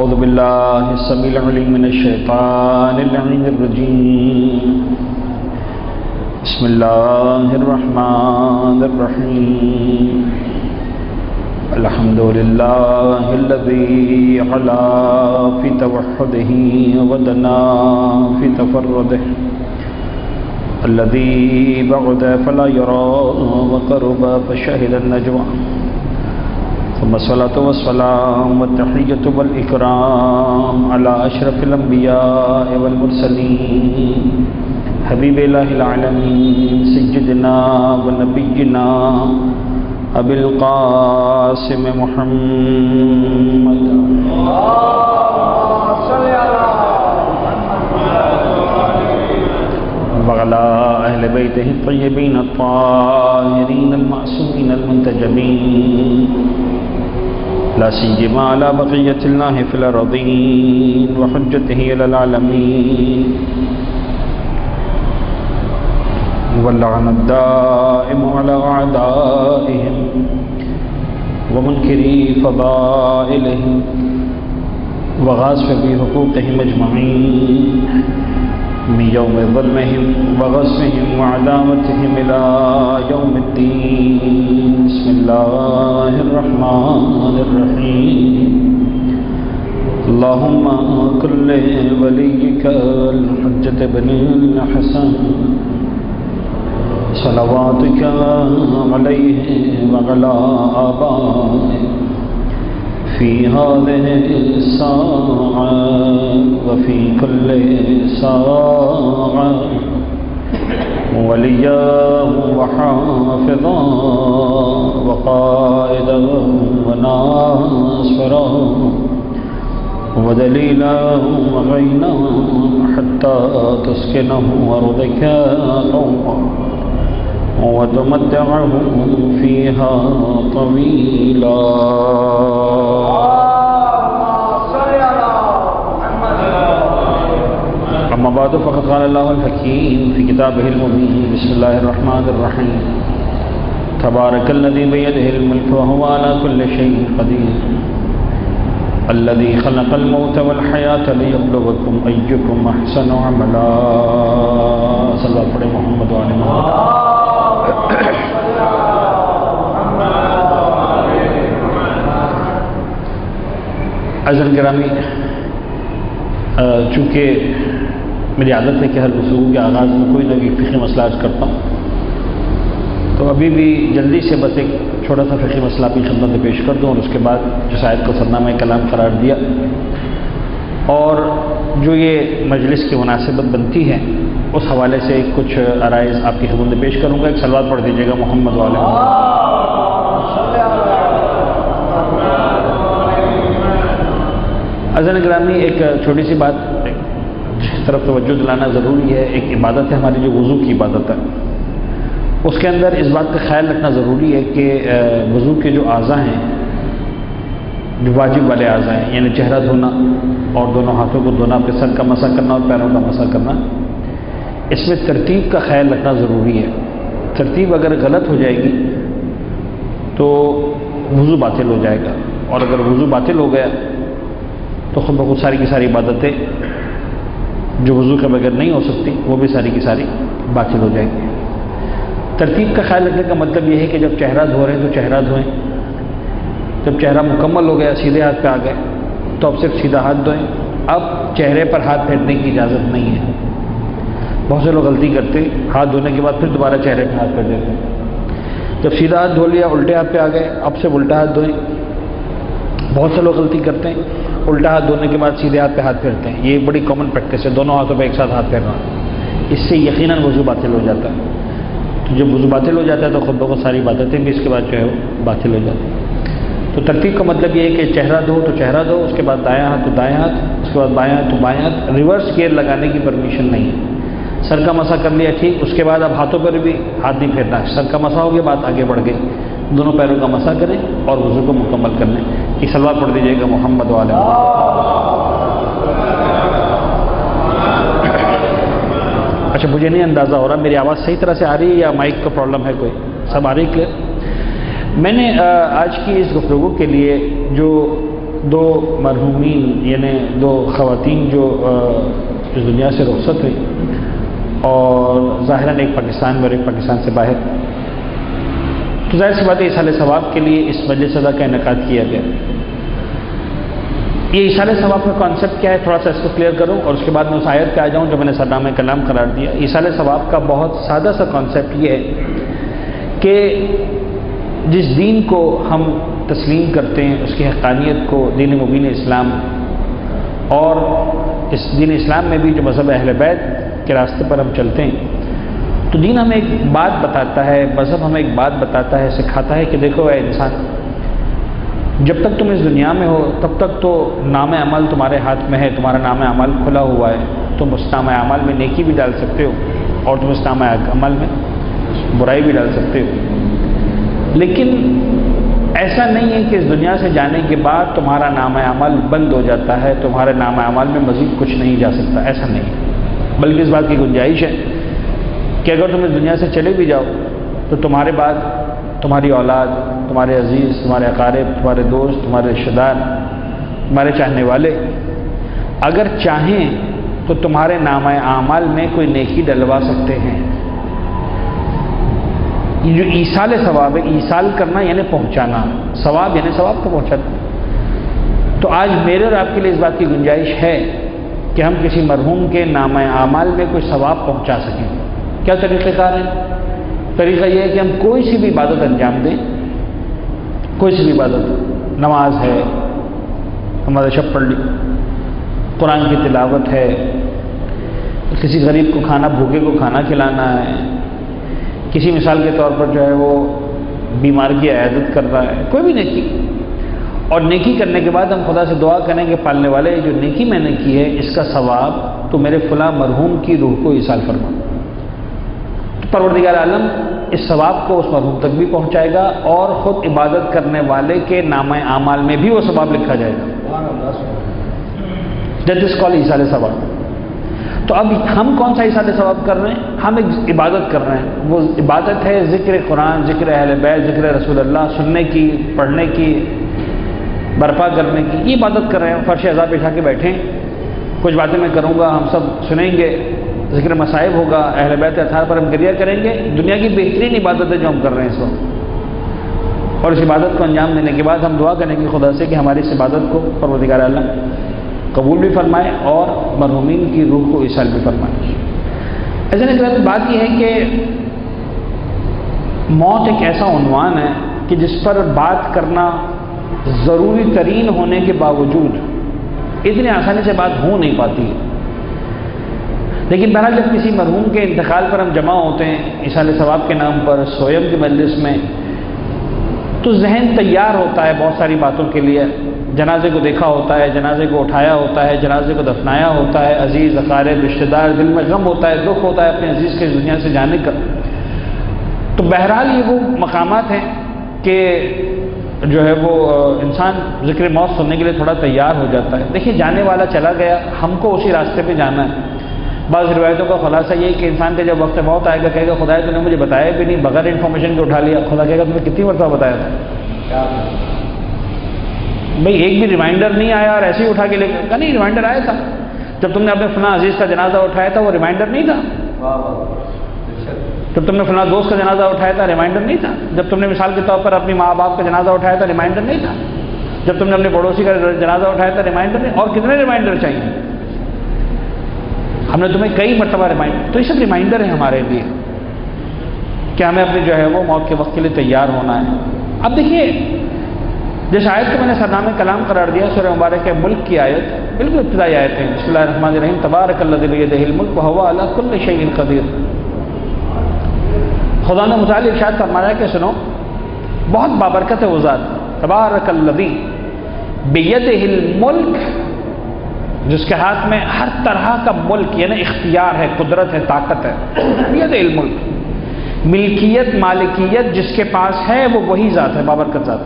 أعوذ بالله السميع العليم من الشيطان اللعين الرجيم. بسم الله الرحمن الرحيم. الحمد لله الذي علا في توحده ودنا في تفرده، الذي بعد فلا يرى وقرب فشهد النجوى، ثم الصلاة والسلام والتحية والإكرام على أشرف الأنبياء والمرسلين حبيب الله العالمين سيدنا ونبينا أبي القاسم محمد وعلى أهل بيته الطيبين الطاهرين المعصومين المنتجبين، لا سيما على بقية الله في الأرضين وحجته إلى العالمين، واللعن الدائم على أعدائهم ومنكري فضائلهم وغاصب بحقوقهم أجمعين من يوم ظلمهم وغصهم وعداوتهم إلى يوم الدين. بسم الله الرحمن الرحيم. اللهم كل وليك الحجة بن الحسن صلواتك عليه وعلى آبائه في هذه الساعة وفي كل ساعة ولياه وحافظا وقائدا وناصرا ودليلا وعينا حتى تسكنه أرضك طوعا وتمتعه فيها طويلا. أما بعد فقد قال الله الحكيم في كتابه المبين. بسم الله الرحمن الرحيم. تبارك الذي بيده الملك وهو على كل شيء قدير، الذي خلق الموت والحياة ليبلوكم أيكم أحسن عملا. صلی اللہ علیہ محمد وعلى محمد. عزیزان گرامی، چونکہ میری عادت ہے کہ ہر گفتگو کے آغاز میں کوئی نہ کوئی فقہی مسئلہ عرض کرتا ہوں، تو ابھی بھی جلدی سے بس ایک چھوٹا سا فقہی مسئلہ اپنی خدمت میں پیش کر دوں، اور اس کے بعد جس آیت کو سرنامہ کلام قرار دیا اور جو یہ مجلس کی مناسبت بنتی ہے اس حوالے سے کچھ عرائض آپ کی خدمت میں پیش کروں گا. ایک صلوات پڑھ دیجیے گا محمد والے. عزیزان گرامی، ایک چھوٹی سی بات جس طرف توجہ دلانا ضروری ہے. ایک عبادت ہے ہماری جو وضو کی عبادت ہے، اس کے اندر اس بات کا خیال رکھنا ضروری ہے کہ وضو کے جو اعضاء ہیں، جو واجب والے اعضاء ہیں، یعنی چہرہ دھونا اور دونوں ہاتھوں کو دھونا، اپنے سر کا مسح کرنا اور پیروں کا مسح کرنا، اس میں ترتیب کا خیال رکھنا ضروری ہے. ترتیب اگر غلط ہو جائے گی تو وضو باطل ہو جائے گا، اور اگر وضو باطل ہو گیا تو خود بخود ساری کی ساری عبادتیں جو وضو کے بغیر نہیں ہو سکتی وہ بھی ساری کی ساری باطل ہو جائیں گی. ترتیب کا خیال رکھنے کا مطلب یہ ہے کہ جب چہرہ دھو رہے ہیں تو چہرہ دھوئیں، جب چہرہ مکمل ہو گیا سیدھے ہاتھ پہ آ گئے تو اب صرف سیدھا ہاتھ دھوئیں. اب چہرے پر ہاتھ پھیرنے کی اجازت نہیں ہے. بہت سے لوگ غلطی کرتے ہیں، ہاتھ دھونے کے بعد پھر دوبارہ چہرے پہ ہاتھ پھیر دیتے ہیں. جب سیدھا ہاتھ دھو لیا الٹے ہاتھ پہ آ گئے، اب سے الٹا ہاتھ دھوئیں. بہت سے لوگ غلطی کرتے ہیں، الٹا ہاتھ دھونے کے بعد سیدھے ہاتھ پہ ہاتھ پھیرتے ہیں. یہ بڑی کامن پریکٹس ہے، دونوں ہاتھوں پہ ایک ساتھ ہاتھ پھیرنا. اس سے یقیناً وضو باطل ہو جاتا ہے. تو جب وضو باطل ہو جاتا ہے تو خود بخود ساری عبادتیں بھی اس کے بعد جو ہے وہ باطل ہو جاتی ہیں. تو ترتیب کا مطلب یہ ہے کہ چہرہ دھو تو چہرہ دھو، اس کے بعد دایاں ہاتھ تو دایاں ہاتھ، اس کے بعد بایاں ہاتھ تو بایاں ہاتھ. ریورس گیئر لگانے کی پرمیشن نہیں ہے. سر کا مسح کر لیا ٹھیک، اس کے بعد اب ہاتھوں پر بھی ہاتھ نہیں پھیرنا ہے. سر کا مسح ہو گیا، بات آگے بڑھ گئی. دونوں پیروں کا مسح کریں اور وضو کو مکمل کر لیں. یہ صلوات پڑھ دیجیے گا محمد والے. اچھا، مجھے نہیں اندازہ ہو رہا میری آواز صحیح طرح سے آ رہی ہے یا مائک کا پرابلم ہے کوئی؟ سب آ رہی ہے؟ میں نے آج کی اس گفتگو کے لیے جو دو مرحومین یعنی دو خواتین جو اس دنیا سے رخصت ہوئی، اور ظاہراً ایک پاکستان میں اور ایک پاکستان سے باہر، تو ظاہر سی بات ہے ایصال ثواب کے لیے اس مجلس ادا کا انعقاد کیا گیا۔ یہ ایصال ثواب کا کانسیپٹ کیا ہے، تھوڑا سا اس کو کلیئر کروں اور اس کے بعد میں اس آیت پہ آ جاؤں جو میں نے سرنامہ کلام قرار دیا۔ ایصال ثواب کا بہت سادہ سا کانسیپٹ یہ ہے کہ جس دین کو ہم تسلیم کرتے ہیں، اس کی حقانیت کو، دین مبین اسلام، اور اس دین اسلام میں بھی جو مذہب اہل بیت کے راستے پر ہم چلتے ہیں، تو دین ہمیں ایک بات بتاتا ہے، مذہب ہمیں ایک بات بتاتا ہے، سکھاتا ہے کہ دیکھو اے انسان، جب تک تم اس دنیا میں ہو تب تک تو نام عمل تمہارے ہاتھ میں ہے، تمہارا نام عمل کھلا ہوا ہے، تم اس نام عمل میں نیکی بھی ڈال سکتے ہو اور تم اس نام عمل میں برائی بھی ڈال سکتے ہو، لیکن ایسا نہیں ہے کہ اس دنیا سے جانے کے بعد تمہارا نام عمل بند ہو جاتا ہے، تمہارے نام عمل میں مزید کچھ نہیں جا سکتا، ایسا نہیں ہے، بلکہ اس بات کی گنجائش ہے کہ اگر تم اس دنیا سے چلے بھی جاؤ تو تمہارے بعد تمہاری اولاد، تمہارے عزیز، تمہارے اقارب، تمہارے دوست، تمہارے رشتہ دار، تمہارے چاہنے والے اگر چاہیں تو تمہارے نام اعمال میں کوئی نیکی ڈلوا سکتے ہیں۔ یہ جو ایصال ثواب ہے، ایصال کرنا یعنی پہنچانا، ثواب یعنی ثواب کو پہنچانا، تو آج میرے اور آپ کے لیے اس بات کی گنجائش ہے کہ ہم کسی مرحوم کے نام اعمال میں کوئی ثواب پہنچا سکیں۔ کیا طریقہ کار ہے؟ طریقہ یہ ہے کہ ہم کوئی سی بھی عبادت انجام دیں، کوئی سی بھی عبادت، نماز ہے، نماز شب پڑھ لی، قرآن کی تلاوت ہے، کسی غریب کو کھانا، بھوکے کو کھانا کھلانا ہے، کسی مثال کے طور پر جو ہے وہ بیمار کی عیادت کر رہا ہے، کوئی بھی نیکی، اور نیکی کرنے کے بعد ہم خدا سے دعا کریں کہ پالنے والے جو نیکی میں نے کی ہے اس کا ثواب تو میرے فلاں مرحوم کی روح کو ایصال فرما، تو پروردگار عالم اس ثواب کو اس مرحوم تک بھی پہنچائے گا اور خود عبادت کرنے والے کے نام اعمال میں بھی وہ ثواب لکھا جائے گا۔ دیٹ از کالڈ ایصال ثواب۔ تو اب ہم کون سا ایصال ثواب کر رہے ہیں؟ ہم ایک عبادت کر رہے ہیں، وہ عبادت ہے ذکر قرآن، ذکر اہل بیت، ذکر رسول اللہ، سننے کی، پڑھنے کی، برپا کرنے کی، یہ عبادت کر رہے ہیں۔ فرش عذاب بچھا کے بیٹھیں، کچھ باتیں میں کروں گا، ہم سب سنیں گے، ذکر مصائب ہوگا، اہل بیت اطہار پر ہم گریہ کریں گے۔ دنیا کی بہترین عبادت ہے جو ہم کر رہے ہیں اس وقت، اور اس عبادت کو انجام دینے کے بعد ہم دعا کریں گے خدا سے کہ ہماری اس عبادت کو پروردگار عالم قبول بھی فرمائے اور مرحومین کی روح کو ایصال بھی فرمائے۔ ایسا نہیں کہ بات یہ ہے کہ موت ایک ایسا عنوان ہے کہ جس پر بات کرنا ضروری ترین ہونے کے باوجود اتنی آسانی سے بات ہو نہیں پاتی ہے، لیکن بہرحال جب کسی مرحوم کے انتقال پر ہم جمع ہوتے ہیں ایصال ثواب کے نام پر سویم کے مجلس میں، تو ذہن تیار ہوتا ہے بہت ساری باتوں کے لیے۔ جنازے کو دیکھا ہوتا ہے، جنازے کو اٹھایا ہوتا ہے، جنازے کو دفنایا ہوتا ہے، عزیز، اقارب، رشتہ دار، دل میں غم ہوتا ہے، دکھ ہوتا ہے اپنے عزیز کے دنیا سے جانے کا۔ تو بہرحال یہ وہ مقامات ہیں کہ جو ہے وہ انسان ذکر موت سننے کے لیے تھوڑا تیار ہو جاتا ہے۔ دیکھیے جانے والا چلا گیا، ہم کو اسی راستے پہ جانا ہے۔ بعض روایتوں کا خلاصہ یہ ہے کہ انسان کا جب وقت موت آئے گا کہے گا خدا تو نے مجھے بتایا بھی نہیں، بغیر انفارمیشن کے اٹھا لیا۔ خدا کہے گا تمہیں کتنی مرتبہ بتایا تھا؟ بھئی ایک بھی ریمائنڈر نہیں آیا اور ایسے ہی اٹھا کے لے گیا؟ نہیں، ریمائنڈر آیا تھا جب تم نے اپنے فلاں عزیز کا جنازہ اٹھایا تھا، وہ ریمائنڈر نہیں تھا۔ جب تم نے فلاں دوست کا جنازہ اٹھایا تھا، ریمائنڈر نہیں تھا۔ جب تم نے مثال کے طور پر اپنی ماں باپ کا جنازہ اٹھایا تھا، ریمائنڈر نہیں تھا۔ جب تم نے اپنے پڑوسی کا جنازہ اٹھایا تھا، ریمائنڈر نہیں۔ اور کتنے ریمائنڈر چاہیے؟ ہم نے تمہیں کئی مرتبہ ریمائنڈر، تو یہ سب ریمائنڈر ہیں ہمارے لیے کہ ہمیں اپنے جو ہے وہ موت کے وقت کے لیے تیار ہونا ہے۔ اب دیکھیے جس آیت کو میں نے سرنامہ کلام قرار دیا سورہ مبارک ملک کی آیت، بالکل ابتدائی آیت ہے، بسم اللہ الرحمن الرحیم، تبارک الذی بیدہ الملک وہو علی کل شیء قدیر۔ خدا نے متعالی ارشاد فرمایا کہ سنو، بہت بابرکت ہے وہ ذات، تبارک الذی بیدہ الملک، جس کے ہاتھ میں ہر طرح کا ملک یعنی اختیار ہے، قدرت ہے، طاقت ہے۔ بیدہ الملک، ملکیت، مالکیت جس کے پاس ہے وہ وہی ذات ہے، بابرکت ذات،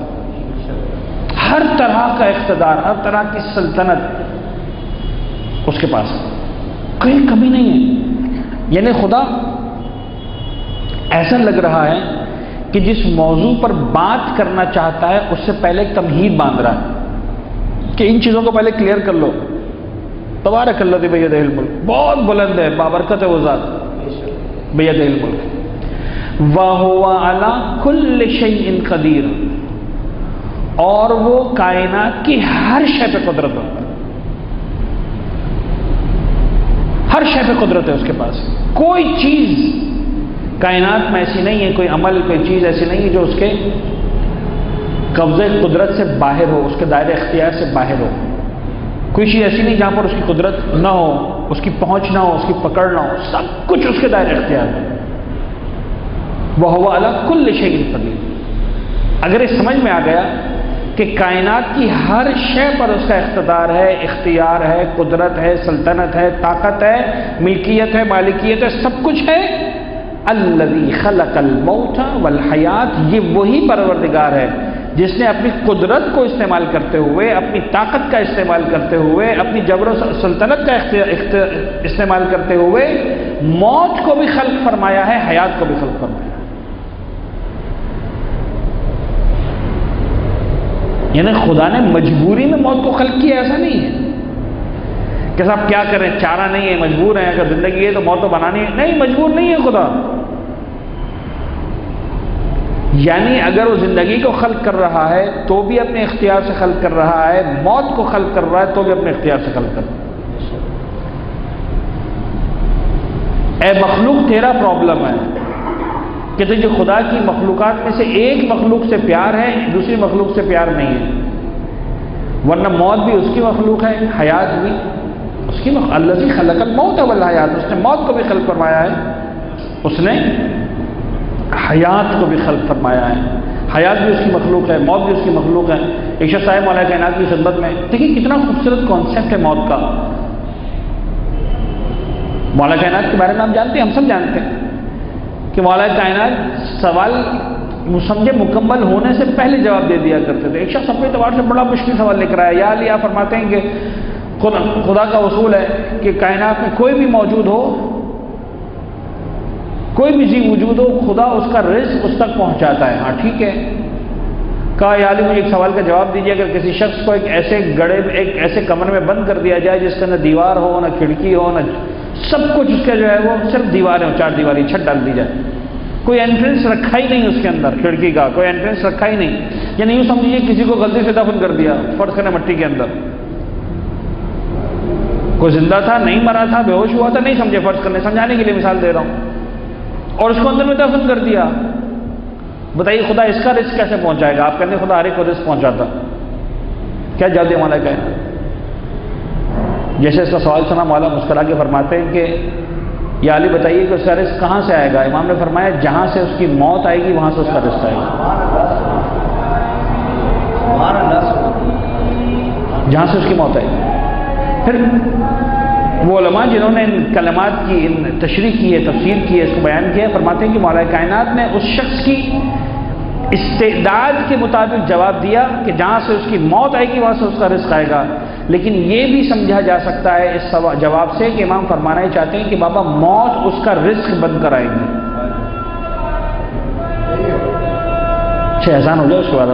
ہر طرح کا اقتدار، ہر طرح کی سلطنت اس کے پاس ہے، کوئی کمی نہیں ہے۔ یعنی خدا ایسا لگ رہا ہے کہ جس موضوع پر بات کرنا چاہتا ہے اس سے پہلے ایک تمہید باندھ رہا ہے، کہ ان چیزوں کو پہلے کلیئر کر لو. تبارک الذی بیدہ الملک، بہت بلند ہے، بابرکت ہے وہ ذات، بیدہ الملک. وَهُوَ عَلَى كُلِّ شَيْءٍ قَدِيرٌ، اور وہ کائنات کی ہر شے پہ قدرت رکھتا ہے، ہر شے پہ قدرت ہے اس کے پاس. کوئی چیز کائنات میں ایسی نہیں ہے، کوئی عمل، کوئی چیز ایسی نہیں ہے جو اس کے قبضے قدرت سے باہر ہو، اس کے دائرے اختیار سے باہر ہو. کوئی چیز ایسی نہیں جہاں پر اس کی قدرت نہ ہو، اس کی پہنچ نہ ہو، اس کی پکڑ نہ ہو، سب کچھ اس کے دائرے اختیار ہے. وَهُوَ عَلَى كُلِّ شَيْءٍ قَدِيرٌ. اگر یہ سمجھ میں آ گیا کہ کائنات کی ہر شے پر اس کا اقتدار ہے، اختیار ہے، قدرت ہے، سلطنت ہے، طاقت ہے، ملکیت ہے، مالکیت ہے، سب کچھ ہے. الذی خلق الموت والحیات، یہ وہی پروردگار ہے جس نے اپنی قدرت کو استعمال کرتے ہوئے، اپنی طاقت کا استعمال کرتے ہوئے، اپنی جبر و سلطنت کا استعمال کرتے ہوئے موت کو بھی خلق فرمایا ہے، حیات کو بھی خلق فرمایا ہے. یعنی خدا نے مجبوری میں موت کو خلق کیا، ایسا نہیں ہے کہ صاحب کیا کریں، چارہ نہیں ہے، مجبور ہیں، اگر زندگی ہے تو موت تو بنانی ہے. نہیں، مجبور نہیں ہے خدا. یعنی اگر وہ زندگی کو خلق کر رہا ہے تو بھی اپنے اختیار سے خلق کر رہا ہے، موت کو خلق کر رہا ہے تو بھی اپنے اختیار سے خلق کر رہا ہے. اے مخلوق، تیرا پرابلم ہے کہ تجھے خدا کی مخلوقات میں سے ایک مخلوق سے پیار ہے، دوسری مخلوق سے پیار نہیں ہے. ورنہ موت بھی اس کی مخلوق ہے، حیات بھی اس کی مخلوق. الذی خلق الموت والحیات، اس نے موت کو بھی خلق فرمایا ہے، اس نے حیات کو بھی خلق فرمایا ہے. حیات بھی اس کی مخلوق ہے، موت بھی اس کی مخلوق ہے. ایک شخص آئے مولا کائنات کی خدمت میں، دیکھیے کتنا خوبصورت کانسیپٹ ہے موت کا. مولا کائنات کے بارے میں ہم جانتے ہیں، ہم سب جانتے ہیں کہ مولا کائنات سوال سمجھے مکمل ہونے سے پہلے جواب دے دیا کرتے تھے. ایک شخص اپنے اعتبار سے بڑا مشکل سوال لکھ رہا ہے. یا علی، آپ فرماتے ہیں کہ خدا کا اصول ہے کہ کائنات میں کوئی بھی موجود ہو، کوئی بھی جی وجود ہو، خدا اس کا رزق اس تک پہنچاتا ہے. ہاں ٹھیک ہے. کہا یا علی، مجھے ایک سوال کا جواب دیجیے، اگر کسی شخص کو ایک ایسے گڑھے میں، ایک ایسے کمرے میں بند کر دیا جائے جس کے اندر دیوار ہو، نہ کھڑکی ہو، نہ سب کچھ اس کا جو ہے وہ صرف دیواریں ہو، چار دیواری چھت ڈال دی جائے، کوئی انٹرنس رکھا ہی نہیں اس کے اندر، کھڑکی کا کوئی انٹرنس رکھا ہی نہیں. یعنی یوں سمجھیے کسی کو غلطی سے دفن کر دیا، فرض کریں مٹی کے اندر، کوئی زندہ تھا، نہیں مرا تھا، بے ہوش ہوا تھا، نہیں سمجھے، فرض کرنے سمجھانے کے لیے مثال دے رہا ہوں، اور اس کو اندر میں دفن کر دیا. بتائیے خدا اس کا رزق کیسے پہنچائے گا؟ آپ کہتے ہیں خدا ہر ایک کو رزق پہنچاتا. کیا جادو مولا کا ہے؟ جیسے اس کا سوال سنا، مولا مسکرا کے فرماتے ہیں کہ یا علی بتائیے کہ اس کا رزق کہاں سے آئے گا؟ امام نے فرمایا جہاں سے اس کی موت آئے گی وہاں سے اس کا رزق آئے گا. جہاں سے اس کی موت آئے گی. پھر وہ علماء جنہوں نے ان کلمات کی تشریح کی ہے، تفسیر کی ہے، اس کو بیان کیا ہے، فرماتے ہیں کہ مولا کائنات نے اس شخص کی استعداد کے مطابق جواب دیا کہ جہاں سے اس کی موت آئے گی وہاں سے اس کا رزق آئے گا. لیکن یہ بھی سمجھا جا سکتا ہے اس جواب سے کہ امام فرمانا ہی چاہتے ہیں کہ بابا موت اس کا رزق بند کرائے گی. اچھا احسان ہو جائے اس کے بعد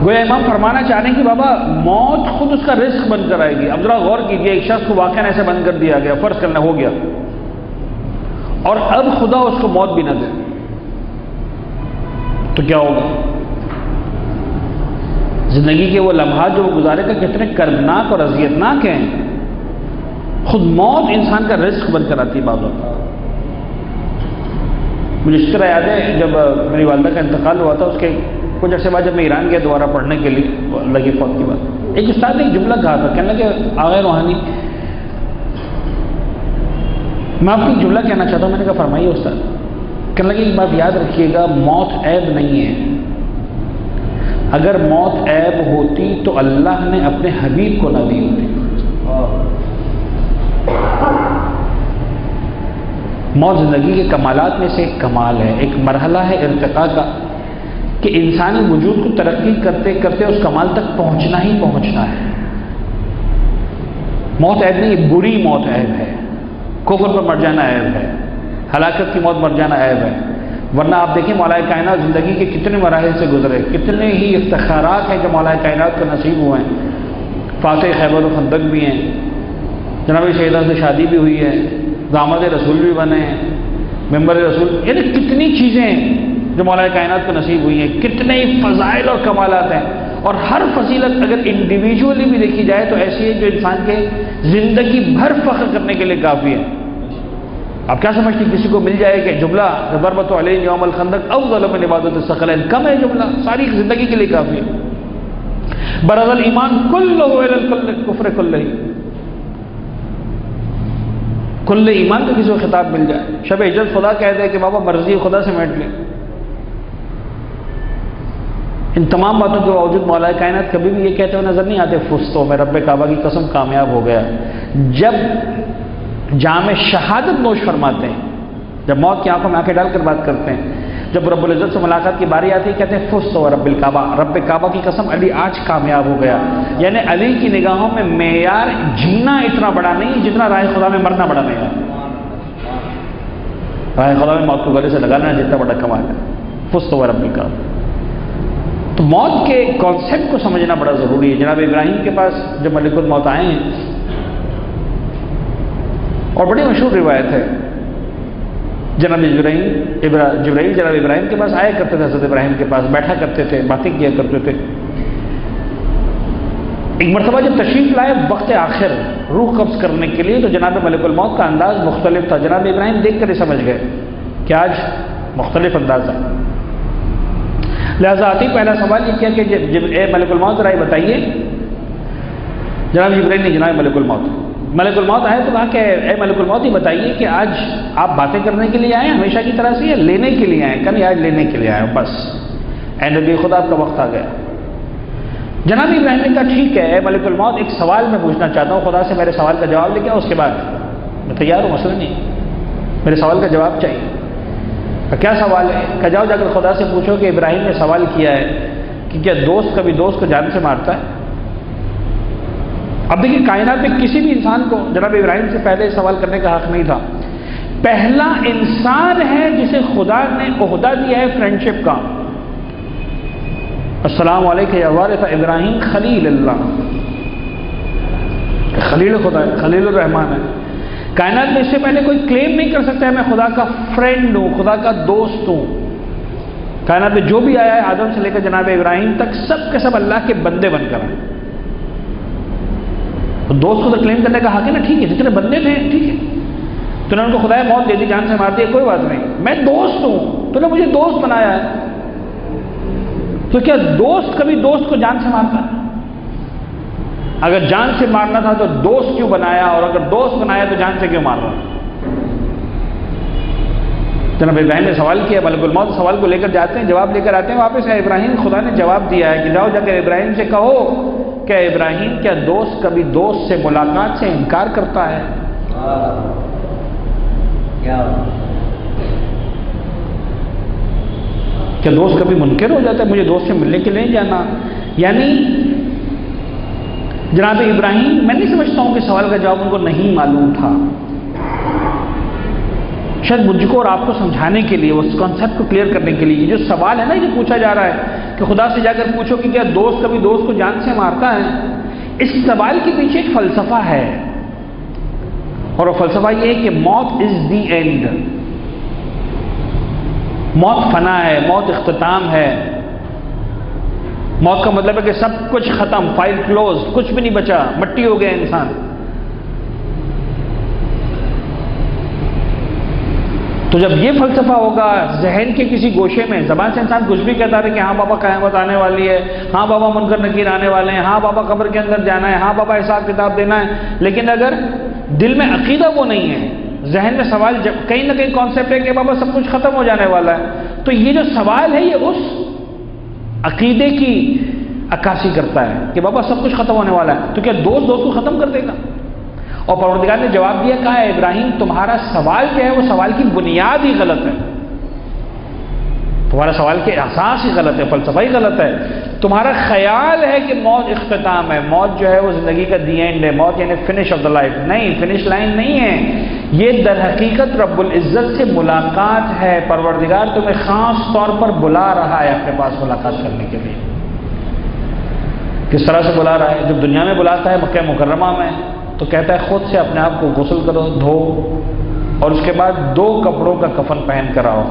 گویا امام فرمانا چاہ رہے ہیں کہ بابا موت خود اس کا رزق بند کرائے گی. اب ذرا غور کیجیے، ایک شخص کو واقعہ ایسے بند کر دیا گیا، فرض کرنا ہو گیا، اور اب خدا اس کو موت بھی نہ دے تو کیا ہوگا؟ زندگی کے وہ لمحات جو وہ گزارے گا کتنے کردناک اور اذیتناک ہیں. خود موت انسان کا رزق بند کراتی ہے. بابا مجھے اس طرح یاد ہے جب میری والدہ کا انتقال ہوا تھا، اس کے کچھ عرصے بعد جب میں ایران گیا دوبارہ پڑھنے کے لیے اللہ کی فوت کی بات، ایک استاد نے ایک جملہ کہا تھا، کہنے لگے آغا روحانی میں آپ کو ایک جملہ کہنا چاہتا ہوں. میں نے کہا فرمائیے استاد. کہنے لگے ایک بات یاد رکھیے گا، موت عیب نہیں ہے. اگر موت عیب ہوتی تو اللہ نے اپنے حبیب کو نہ دی ہوتی. موت زندگی کے کمالات میں سے ایک کمال ہے، ایک مرحلہ ہے ارتقاء کا کہ انسانی وجود کو ترقی کرتے کرتے اس کمال تک پہنچنا ہی پہنچنا ہے. موت عیب نہیں، بری موت عیب ہے. کفر پر مر جانا عیب ہے، ہلاکت کی موت مر جانا عیب ہے. ورنہ آپ دیکھیں مولا کائنات زندگی کے کتنے مراحل سے گزرے، کتنے ہی افتخارات ہیں جو مولا کائنات کو نصیب ہوئے ہیں۔ فاتح خیبر و خندق بھی ہیں، جناب سیدہ سے شادی بھی ہوئی ہے، داماد رسول بھی بنے ہیں، ممبر رسول، یعنی کتنی چیزیں ہیں جو مولا کائنات کو نصیب ہوئی ہیں، کتنے ہی فضائل اور کمالات ہیں۔ اور ہر فضیلت اگر انڈیویجولی بھی دیکھی جائے تو ایسی ہے جو انسان کے زندگی بھر فخر کرنے کے لیے کافی ہے۔ آپ کیا سمجھتے ہیں کسی کو مل جائے کہ جملہ ضربت علیہ یوم الخندق افضل من عبادت الثقلین، کم ہے جملہ، ساری زندگی کے لیے کافی ہے۔ برز الایمان کلہ الی الکفر کلہ، کل ایمان کا کسی کو خطاب مل جائے، شب ہجرت خدا کہہ دے کہ بابا مرضی خدا سے میٹ لے۔ ان تمام باتوں کے باوجود مولا کائنات کبھی بھی یہ کہتے ہوئے نظر نہیں آتے فزتو میں رب کعبہ کی قسم کامیاب ہو گیا۔ جب جام شہادت نوش فرماتے ہیں، جب موت کی آنکھوں میں آنکھیں ڈال کر بات کرتے ہیں، جب رب العزت سے ملاقات کی باری آتی ہے کہتے ہیں فزتو رب الکعبہ، رب کعبہ کی قسم علی آج کامیاب ہو گیا۔ یعنی علی کی نگاہوں میں معیار جینا اتنا بڑا نہیں جتنا راہ خدا میں مرنا بڑا معیار، راہ خدا میں موت کو گلے سے لگانا جتنا بڑا کمال ہے۔ فزتو رب الکعبہ۔ تو موت کے کانسیپٹ کو سمجھنا بڑا ضروری ہے۔ جناب ابراہیم کے پاس جب ملک الموت آئے ہیں، اور بڑی مشہور روایت ہے، جناب جبرائیل جناب ابراہیم کے پاس آیا کرتے تھے، حضرت ابراہیم کے پاس بیٹھا کرتے تھے، باتیں کیا کرتے تھے۔ ایک مرتبہ جب تشریف لائے وقت آخر روح قبض کرنے کے لیے، تو جناب ملک الموت کا انداز مختلف تھا۔ جناب ابراہیم دیکھ کر ہی سمجھ گئے کہ آج مختلف انداز ہے، لہذا آتی پہلا سوال یہ کیا کہ اے ملک الموت ذرا بتائیے۔ جناب جبرائیل نے جناب ملک الموت آئے تو کہا کہ اے ملک الموت یہ بتائیے کہ آج آپ باتیں کرنے کے لیے آئے ہیں ہمیشہ کی طرح سے، یا لینے کے لیے آئے ہیں؟ کہ آج لینے کے لیے آئے ہیں، بس اے نبی خدا آپ کا وقت آ گیا۔ جناب ابراہیم نے کہا ٹھیک ہے اے ملک الموت، ایک سوال میں پوچھنا چاہتا ہوں، خدا سے میرے سوال کا جواب لے کے اس کے بعد میں تیار ہوں، مسئلہ نہیں، میرے سوال کا جواب چاہیے۔ کیا سوال ہے؟ کہ جاؤ جا کر خدا سے پوچھو کہ ابراہیم نے سوال کیا ہے کہ کیا دوست کبھی دوست کو جان سے مارتا ہے؟ اب دیکھیے کائنات میں کسی بھی انسان کو جناب ابراہیم سے پہلے سوال کرنے کا حق نہیں تھا۔ پہلا انسان ہے جسے خدا نے عہدہ دیا ہے فرینڈشپ کا۔ السلام علیکم یا وارث ابراہیم خلیل اللہ، خلیل خدا ہے، خلیل الرحمان ہے۔ کائنات میں اس سے پہلے کوئی کلیم نہیں کر سکتا ہے میں خدا کا فرینڈ ہوں، خدا کا دوست ہوں۔ کائنات میں جو بھی آیا ہے آدم سے لے کر جناب ابراہیم تک سب کے سب اللہ کے بندے بن کر آئے۔ تو دوست کو تو کلیم کرنے کا حق ہے نا، ٹھیک ہے جتنے بندے تھے ٹھیک ہے، تو نے ان کو خدا موت دے دی، جان سے مار دی، کوئی بات نہیں، میں دوست ہوں، تو نے مجھے دوست بنایا ہے۔ تو کیا دوست کبھی دوست کو جان سے مارتا ہے؟ اگر جان سے مارنا تھا تو دوست کیوں بنایا، اور اگر دوست بنایا تو جان سے کیوں مار رہا؟ جناب ابراہیم نے سوال کیا، ملک الموت سوال کو لے کر جاتے ہیں، جواب لے کر آتے ہیں واپس۔ ابراہیم خدا نے جواب دیا ہے کہ جاؤ جا کر ابراہیم سے کہو کہ ابراہیم کیا دوست کبھی دوست سے ملاقات سے انکار کرتا ہے؟ کیا دوست کبھی منکر ہو جاتا ہے مجھے دوست سے ملنے کے لیے نہیں جانا؟ یعنی جناب ابراہیم، میں نہیں سمجھتا ہوں کہ سوال کا جواب ان کو نہیں معلوم تھا، شاید مجھ کو اور آپ کو سمجھانے کے لیے، اس کانسیپٹ کو کلیئر کرنے کے لیے۔ یہ جو سوال ہے نا یہ پوچھا جا رہا ہے کہ خدا سے جا کر پوچھو کہ کیا دوست کبھی دوست کو جان سے مارتا ہے، اس سوال کے پیچھے ایک فلسفہ ہے، اور وہ فلسفہ یہ ہے کہ موت از دی اینڈ، موت فنا ہے، موت اختتام ہے۔ موت کا مطلب ہے کہ سب کچھ ختم، فائل کلوز، کچھ بھی نہیں بچا، مٹی ہو گیا انسان۔ تو جب یہ فلسفہ ہوگا ذہن کے کسی گوشے میں، زبان سے انسان کچھ بھی کہتا رہے کہ ہاں بابا قیامت آنے والی ہے، ہاں بابا منکر نکیر آنے والے ہیں، ہاں بابا قبر کے اندر جانا ہے، ہاں بابا حساب کتاب دینا ہے، لیکن اگر دل میں عقیدہ وہ نہیں ہے، ذہن میں سوال کہیں نہ کہیں کانسیپٹ ہے کہ بابا سب کچھ ختم ہو جانے والا ہے، تو یہ جو سوال ہے یہ اس عقیدے کی عکاسی کرتا ہے کہ بابا سب کچھ ختم ہونے والا ہے، تو کیا دوست دوست کو ختم کر دے گا؟ اور پروردگار نے جواب دیا، کہا ہے ابراہیم تمہارا سوال جو ہے وہ سوال کی بنیاد ہی غلط ہے، تمہارا سوال کے اساس ہی غلط ہے، فلسفہ ہی غلط ہے۔ تمہارا خیال ہے کہ موت اختتام ہے، موت جو ہے وہ زندگی کا دی اینڈ ہے، موت یعنی فنش آف دا لائف، نہیں، فنش لائن نہیں ہے، یہ در حقیقت رب العزت سے ملاقات ہے. پروردگار تمہیں خاص طور پر بلا رہا ہے اپنے پاس ملاقات کرنے کے لیے. کس طرح سے بلا رہا ہے؟ جب دنیا میں بلاتا ہے مکہ مکرمہ میں تو کہتا ہے خود سے اپنے آپ کو غسل کرو، دھو، اور اس کے بعد 2 کپڑوں کا کفن پہن کر آؤ.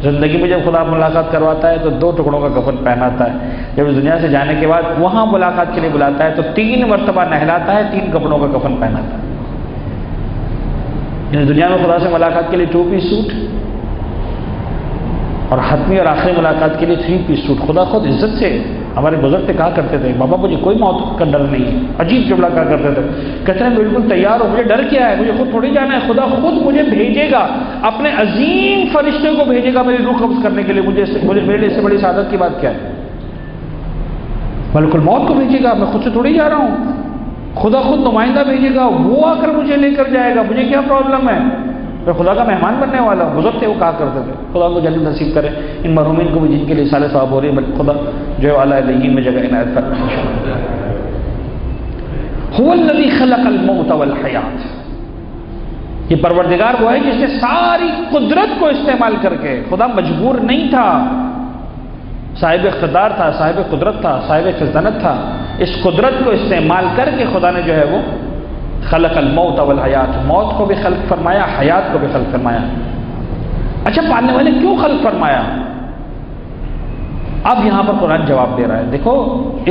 زندگی میں جب خدا ملاقات کرواتا ہے تو 2 ٹکڑوں کا کفن پہناتا ہے. جب اس دنیا سے جانے کے بعد وہاں ملاقات کے لیے بلاتا ہے تو 3 مرتبہ نہلاتا ہے، 3 کپڑوں کا کفن پہناتا ہے. یعنی دنیا میں خدا سے ملاقات کے لیے 2 پیس سوٹ، اور حتمی اور آخری ملاقات کے لیے 3 پیس سوٹ. خدا خود عزت سے ہمارے بزرگ سے کہا کرتے تھے بابا مجھے کوئی موت کا ڈر نہیں ہے. عجیب جملہ کہا کرتے تھے، کہتے ہیں بالکل تیار ہو، مجھے ڈر کیا ہے، مجھے خود تھوڑی جانا ہے. خدا خود مجھے بھیجے گا، اپنے عظیم فرشتے کو بھیجے گا میری روح قبض کرنے کے لیے. میرے لیے اس سے بڑی سعادت کی بات کیا ہے؟ ملک الموت کو بھیجے گا، میں خود سے تھوڑی جا رہا ہوں. خدا خود نمائندہ بھیجے گا، وہ آ کر مجھے لے کر جائے گا. مجھے کیا پرابلم ہے؟ میں خدا کا مہمان بننے والا ہوں. بزرگ تھے وہ کہا کرتے تھے. خدا کو جنت نصیب کرے ان مرحومین کو بھی جن کے لیے سال ثواب ہو رہی ہے. بلکہ خدا جو ہے اعلیٰ علیین میں جگہ عنایت کرنا. هو الذی خلق الموت والحیات، یہ پروردگار وہ ہے جس نے ساری قدرت کو استعمال کر کے، خدا مجبور نہیں تھا، صاحب اقتدار تھا، صاحب قدرت تھا، صاحب سلطنت تھا. اس قدرت کو استعمال کر کے خدا نے جو ہے وہ خلق الموت والحیات، موت کو بھی خلق فرمایا، حیات کو بھی خلق فرمایا. اچھا پالنے والے کیوں خلق فرمایا؟ اب یہاں پر قرآن جواب دے رہا ہے. دیکھو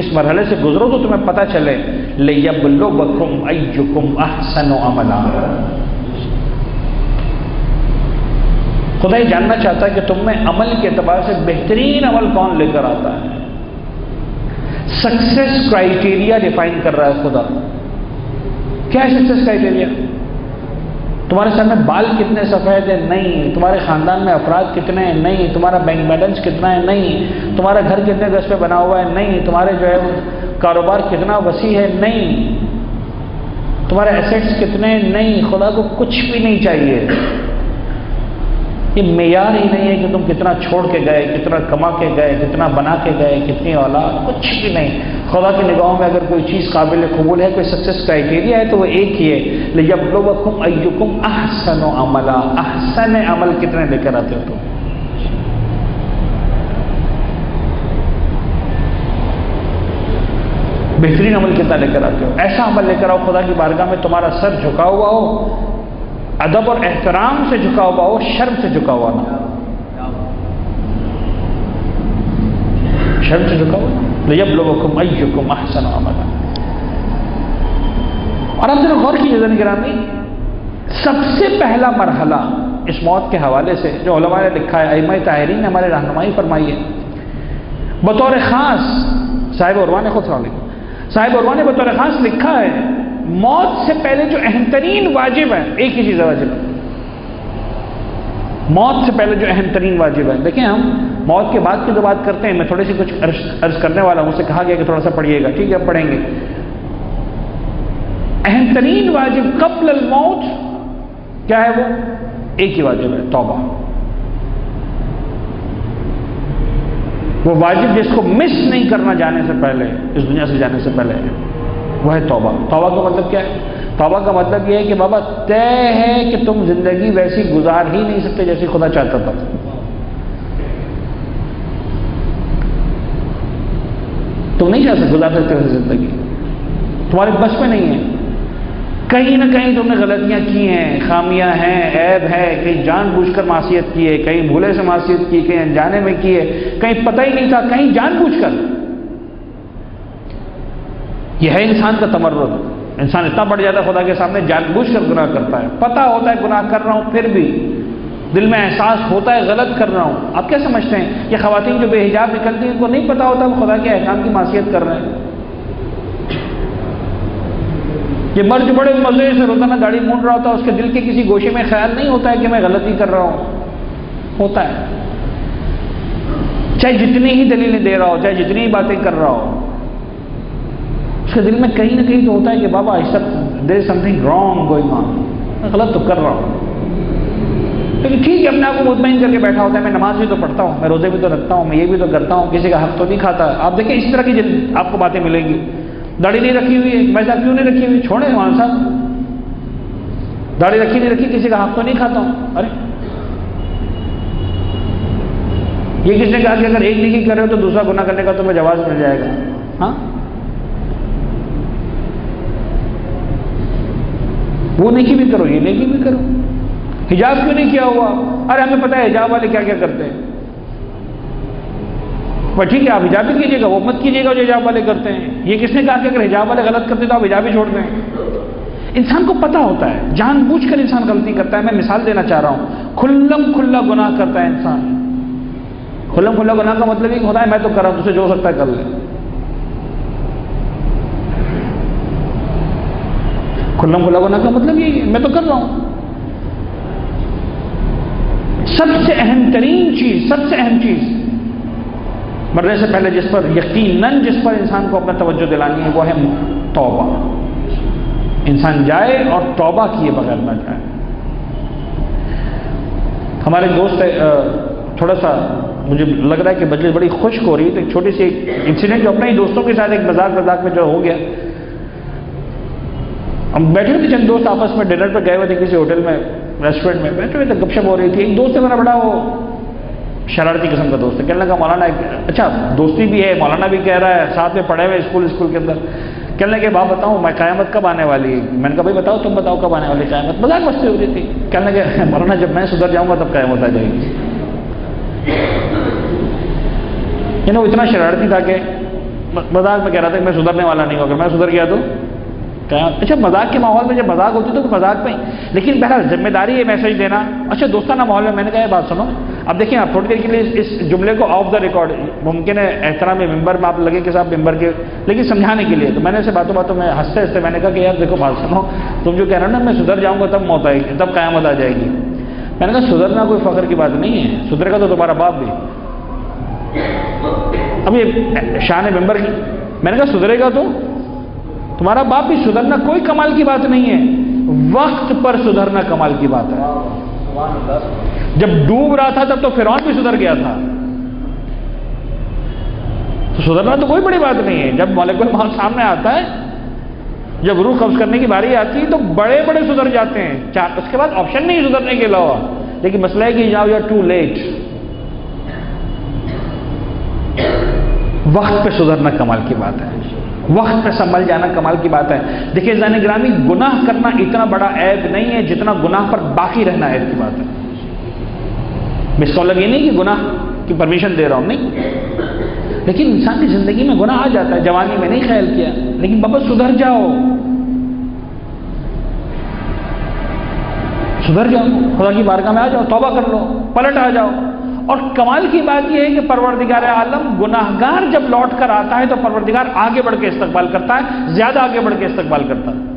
اس مرحلے سے گزرو تو تمہیں پتہ چلے لِيَبْلُوَكُمْ أَيُّكُمْ أَحْسَنُ عَمَلًا. خدا یہ جاننا چاہتا ہے کہ تم میں عمل کے اعتبار سے بہترین عمل کون لے کر آتا ہے. سکسیس کرائیٹیریا ڈیفائن کر رہا ہے خدا. کیا ہے سکسیس کرائیٹیریا؟ تمہارے سر میں بال کتنے سفید ہیں؟ نہیں. تمہارے خاندان میں افراد کتنے ہیں؟ نہیں. تمہارا بینک بیلنس کتنا ہے؟ نہیں. تمہارا گھر کتنے گز پہ بنا ہوا ہے؟ نہیں. تمہارے جو ہے کاروبار کتنا وسیع ہے؟ نہیں. تمہارے ایسیٹس کتنے ہیں؟ نہیں. خدا کو کچھ بھی نہیں چاہیے. یہ معیار ہی نہیں ہے کہ تم کتنا چھوڑ کے گئے، کتنا کما کے گئے، کتنا بنا کے گئے، کتنی اولاد، کچھ بھی نہیں. خدا کی نگاہوں میں اگر کوئی چیز قابل قبول ہے، کوئی سکسیس کرائیٹیریا ہے تو وہ ایک ہی ہے، لِيَبْلُوَكُمْ أَيُّكُمْ أَحْسَنُ عَمَلًا. احسن عمل کتنے لے کر آتے ہو تم؟ بہترین عمل کتنا لے کر آتے ہو؟ ایسا عمل لے کر آؤ خدا کی بارگاہ میں تمہارا سر جھکا ہوا ہو، ادب اور احترام سے جھکا ہوا ہو، شرم سے جھکا ہوا نہ. شرم سے جھکا ہوا. لِيَبْلُوَكُمْ أَيُّكُمْ أَحْسَنُ عَمَلًا. اور اب ذرا غور کیجیے عزیزان گرامی، سب سے پہلا مرحلہ اس موت کے حوالے سے جو علماء نے لکھا ہے، ائمہ طاہرین نے ہمارے رہنمائی فرمائی ہے، بطور خاص صاحب عروہ نے خود صاحب عروہ نے بطور خاص لکھا ہے، موت سے پہلے جو اہم ترین واجب ہے، ایک ہی چیز واجب ہے. موت سے پہلے جو اہم ترین واجب ہے. دیکھیں ہم موت کے بعد کی جو بات کرتے ہیں، میں تھوڑی سی کچھ عرض کرنے والا ہوں، مجھ سے کہا گیا کہ تھوڑا سا پڑھیے گا. ٹھیک ہے اب پڑھیں گے. اہم ترین واجب قبل الموت کیا ہے؟ وہ ایک ہی واجب ہے، توبہ. وہ واجب جس کو مس نہیں کرنا جانے سے پہلے، اس دنیا سے جانے سے پہلے، وہ ہے توبہ. توبہ کا مطلب کیا ہے؟ توبہ کا مطلب یہ ہے کہ بابا طے ہے کہ تم زندگی ویسی گزار ہی نہیں سکتے جیسی خدا چاہتا تھا. تم نہیں چاہ سکتے گزار سکتے ویسی زندگی، تمہارے بس میں نہیں ہے. کہیں نہ کہیں تم نے غلطیاں کی ہیں، خامیاں ہیں، عیب ہے، کہیں جان بوجھ کر معصیت کی ہے، کہیں بھولے سے معصیت کی، کہیں انجانے میں کی ہے، کہیں پتہ ہی نہیں تھا، کہیں جان بوجھ کر. یہ ہے انسان کا تمرد. انسان اتنا بڑھ جاتا ہے خدا کے سامنے، جان بوجھ کر گناہ کرتا ہے. پتہ ہوتا ہے گناہ کر رہا ہوں، پھر بھی دل میں احساس ہوتا ہے غلط کر رہا ہوں. آپ کیا سمجھتے ہیں یہ خواتین جو بے حجاب نکلتی ہیں ان کو نہیں پتہ ہوتا وہ خدا کے احکام کی معصیت کر رہے ہیں؟ یہ مرد بڑے مزے سے روزانہ داڑھی مونڈ رہا ہوتا ہے، اس کے دل کے کسی گوشے میں خیال نہیں ہوتا ہے کہ میں غلطی کر رہا ہوں. ہوتا ہے، چاہے جتنی ہی دلیلیں دے رہا ہو، چاہے جتنی ہی باتیں کر رہا ہو، اس کے دل میں کہیں نہ کہیں تو ہوتا ہے کہ بابا there is something wrong going on, میں غلط تو کر رہا ہوں. لیکن ٹھیک ہے اپنے آپ کو مطمئن کر کے بیٹھا ہوتا ہے، میں نماز بھی تو پڑھتا ہوں، میں روزے بھی تو رکھتا ہوں، میں یہ بھی تو کرتا ہوں، کسی کا حق تو نہیں کھاتا. آپ دیکھیں اس طرح کی آپ کو باتیں ملیں گی. داڑھی نہیں رکھی ہوئی ہے، میں صاحب کیوں نہیں رکھی ہوئی؟ چھوڑیں مولانا صاحب، داڑھی رکھی نہیں رکھی کسی کا حق تو نہیں کھاتا ہوں. ارے یہ کس نے کہا کہ اگر ایک نیکی کر رہے ہو تو دوسرا گناہ کرنے کا تمہیں جواز مل جائے گا؟ ہاں وہ نیکی بھی کرو یہ نیکی بھی کرو. حجاب کیوں نہیں کیا ہوا؟ ارے ہمیں پتہ ہے حجاب والے کیا کیا کرتے ہیں. ٹھیک ہے آپ حجاب بھی کیجیے گا, وہ مت کیجیے گا جو حجاب والے کرتے ہیں. یہ کس نے کہا کہ اگر حجاب والے غلط کرتے تو آپ حجاب ہی چھوڑ دیں؟ انسان کو پتہ ہوتا ہے, جان بوجھ کر انسان غلطی کرتا ہے. میں مثال دینا چاہ رہا ہوں, کھلم کھلا گناہ کرتا ہے انسان. کھلم کھلا گناہ کا مطلب یہ ہوتا ہے میں تو کر رہا ہوں, تجھے جو ہو سکتا ہے کر لے. کھلم کھلا گناہ کا مطلب یہ میں تو کر رہا ہوں. سب سے اہم ترین چیز, سب سے اہم چیز مرنے سے پہلے جس پر یقیناً جس پر انسان کو اپنا توجہ دلانی ہے وہ ہے توبہ. انسان جائے اور توبہ کیے بغیر نہ جائے. ہمارے دوست تھوڑا سا مجھے لگ رہا ہے کہ مجلس بڑی خشک ہو رہی ہے, تو ایک چھوٹی سی انسیڈنٹ جو اپنے ہی دوستوں کے ساتھ ایک مذاق میں جو ہو گیا. ہم بیٹھے ہوئے تھے چند دوست آپس میں ڈنر پہ گئے ہوئے تھے کسی ہوٹل میں, ریسٹورینٹ میں بیٹھے ہوئے تھے, گپ شپ ہو رہی تھی. ایک دوست ہے میرا بڑا وہ شرارتی قسم کا دوست ہے. کہنے لگا مولانا, اچھا دوستی بھی ہے, مولانا بھی کہہ رہا ہے, ساتھ میں پڑھے ہوئے اسکول کے اندر. کہنے لگے بات بتاؤں میں قیامت کب آنے والی ہے؟ میں نے کہا بھائی بتاؤ, تم بتاؤ کب آنے والی قیامت. مذاق مستی ہو رہی تھی. کہنے لگے مولانا جب میں سدھر جاؤں گا تب قیامت آ جائے گی. وہ اتنا شرارتی تھا کہ مذاق میں کہہ رہا تھا کہ میں سدھرنے والا نہیں ہوں, اگر میں سدھر گیا تو اچھا مذاق کے ماحول میں جب مذاق ہوتی تو مذاق میں, لیکن بہرحال ذمہ داری ہے میسج دینا. اچھا دوستانہ ماحول میں نے کہا یہ بات سنو, اب دیکھیں آپ تھوڑی دیر کے لیے اس جملے کو آف دا ریکارڈ, ممکن ہے احترام ممبر میں آپ لگے کہ صاحب ممبر کے, لیکن سمجھانے کے لیے. تو میں نے اسے باتوں میں ہنستے میں نے کہا کہ یار دیکھو بات سنو, تم جو کہہ رہے ہو نا میں سدھر جاؤں گا تب موت آئے گی, تب قیامت آ جائے گی. میں نے کہا سدھرنا کوئی فخر کی بات نہیں ہے, سدھرے گا تو تمہارا باپ بھی. اب یہ شان ممبر کی, میں نے کہا سدھرے گا تو تمہارا باپ بھی. سدھرنا کوئی کمال کی بات نہیں ہے, وقت پر سدھرنا کمال کی بات ہے. جب ڈوب رہا تھا تب تو فرعون بھی سدھر گیا تھا, تو سدھرنا تو کوئی بڑی بات نہیں ہے. جب ملک الموت سامنے آتا ہے, جب روح قبض کرنے کی باری آتی ہے تو بڑے بڑے سدھر جاتے ہیں, اس کے بعد آپشن نہیں سدھرنے کے علاوہ. لیکن مسئلہ ہے کہ یو آر ٹو لیٹ. وقت پہ سدھرنا کمال کی بات ہے, وقت پہ سنبھل جانا کمال کی بات ہے. دیکھیں عزیزان گرامی, گناہ کرنا اتنا بڑا عیب نہیں ہے جتنا گناہ پر باقی رہنا عیب کی بات ہے. اس کا مطلب یہ نہیں کہ گناہ کی پرمیشن دے رہا ہوں, نہیں, لیکن انسان کی زندگی میں گناہ آ جاتا ہے. جوانی میں نہیں خیال کیا, لیکن بابا سدھر جاؤ, سدھر جاؤ, خدا کی بارگاہ میں آ جاؤ, توبہ کر لو, پلٹ آ جاؤ. اور کمال کی بات یہ ہے کہ پروردگار عالم گناہگار جب لوٹ کر آتا ہے تو پروردگار آگے بڑھ کے استقبال کرتا ہے, زیادہ آگے بڑھ کے استقبال کرتا ہے.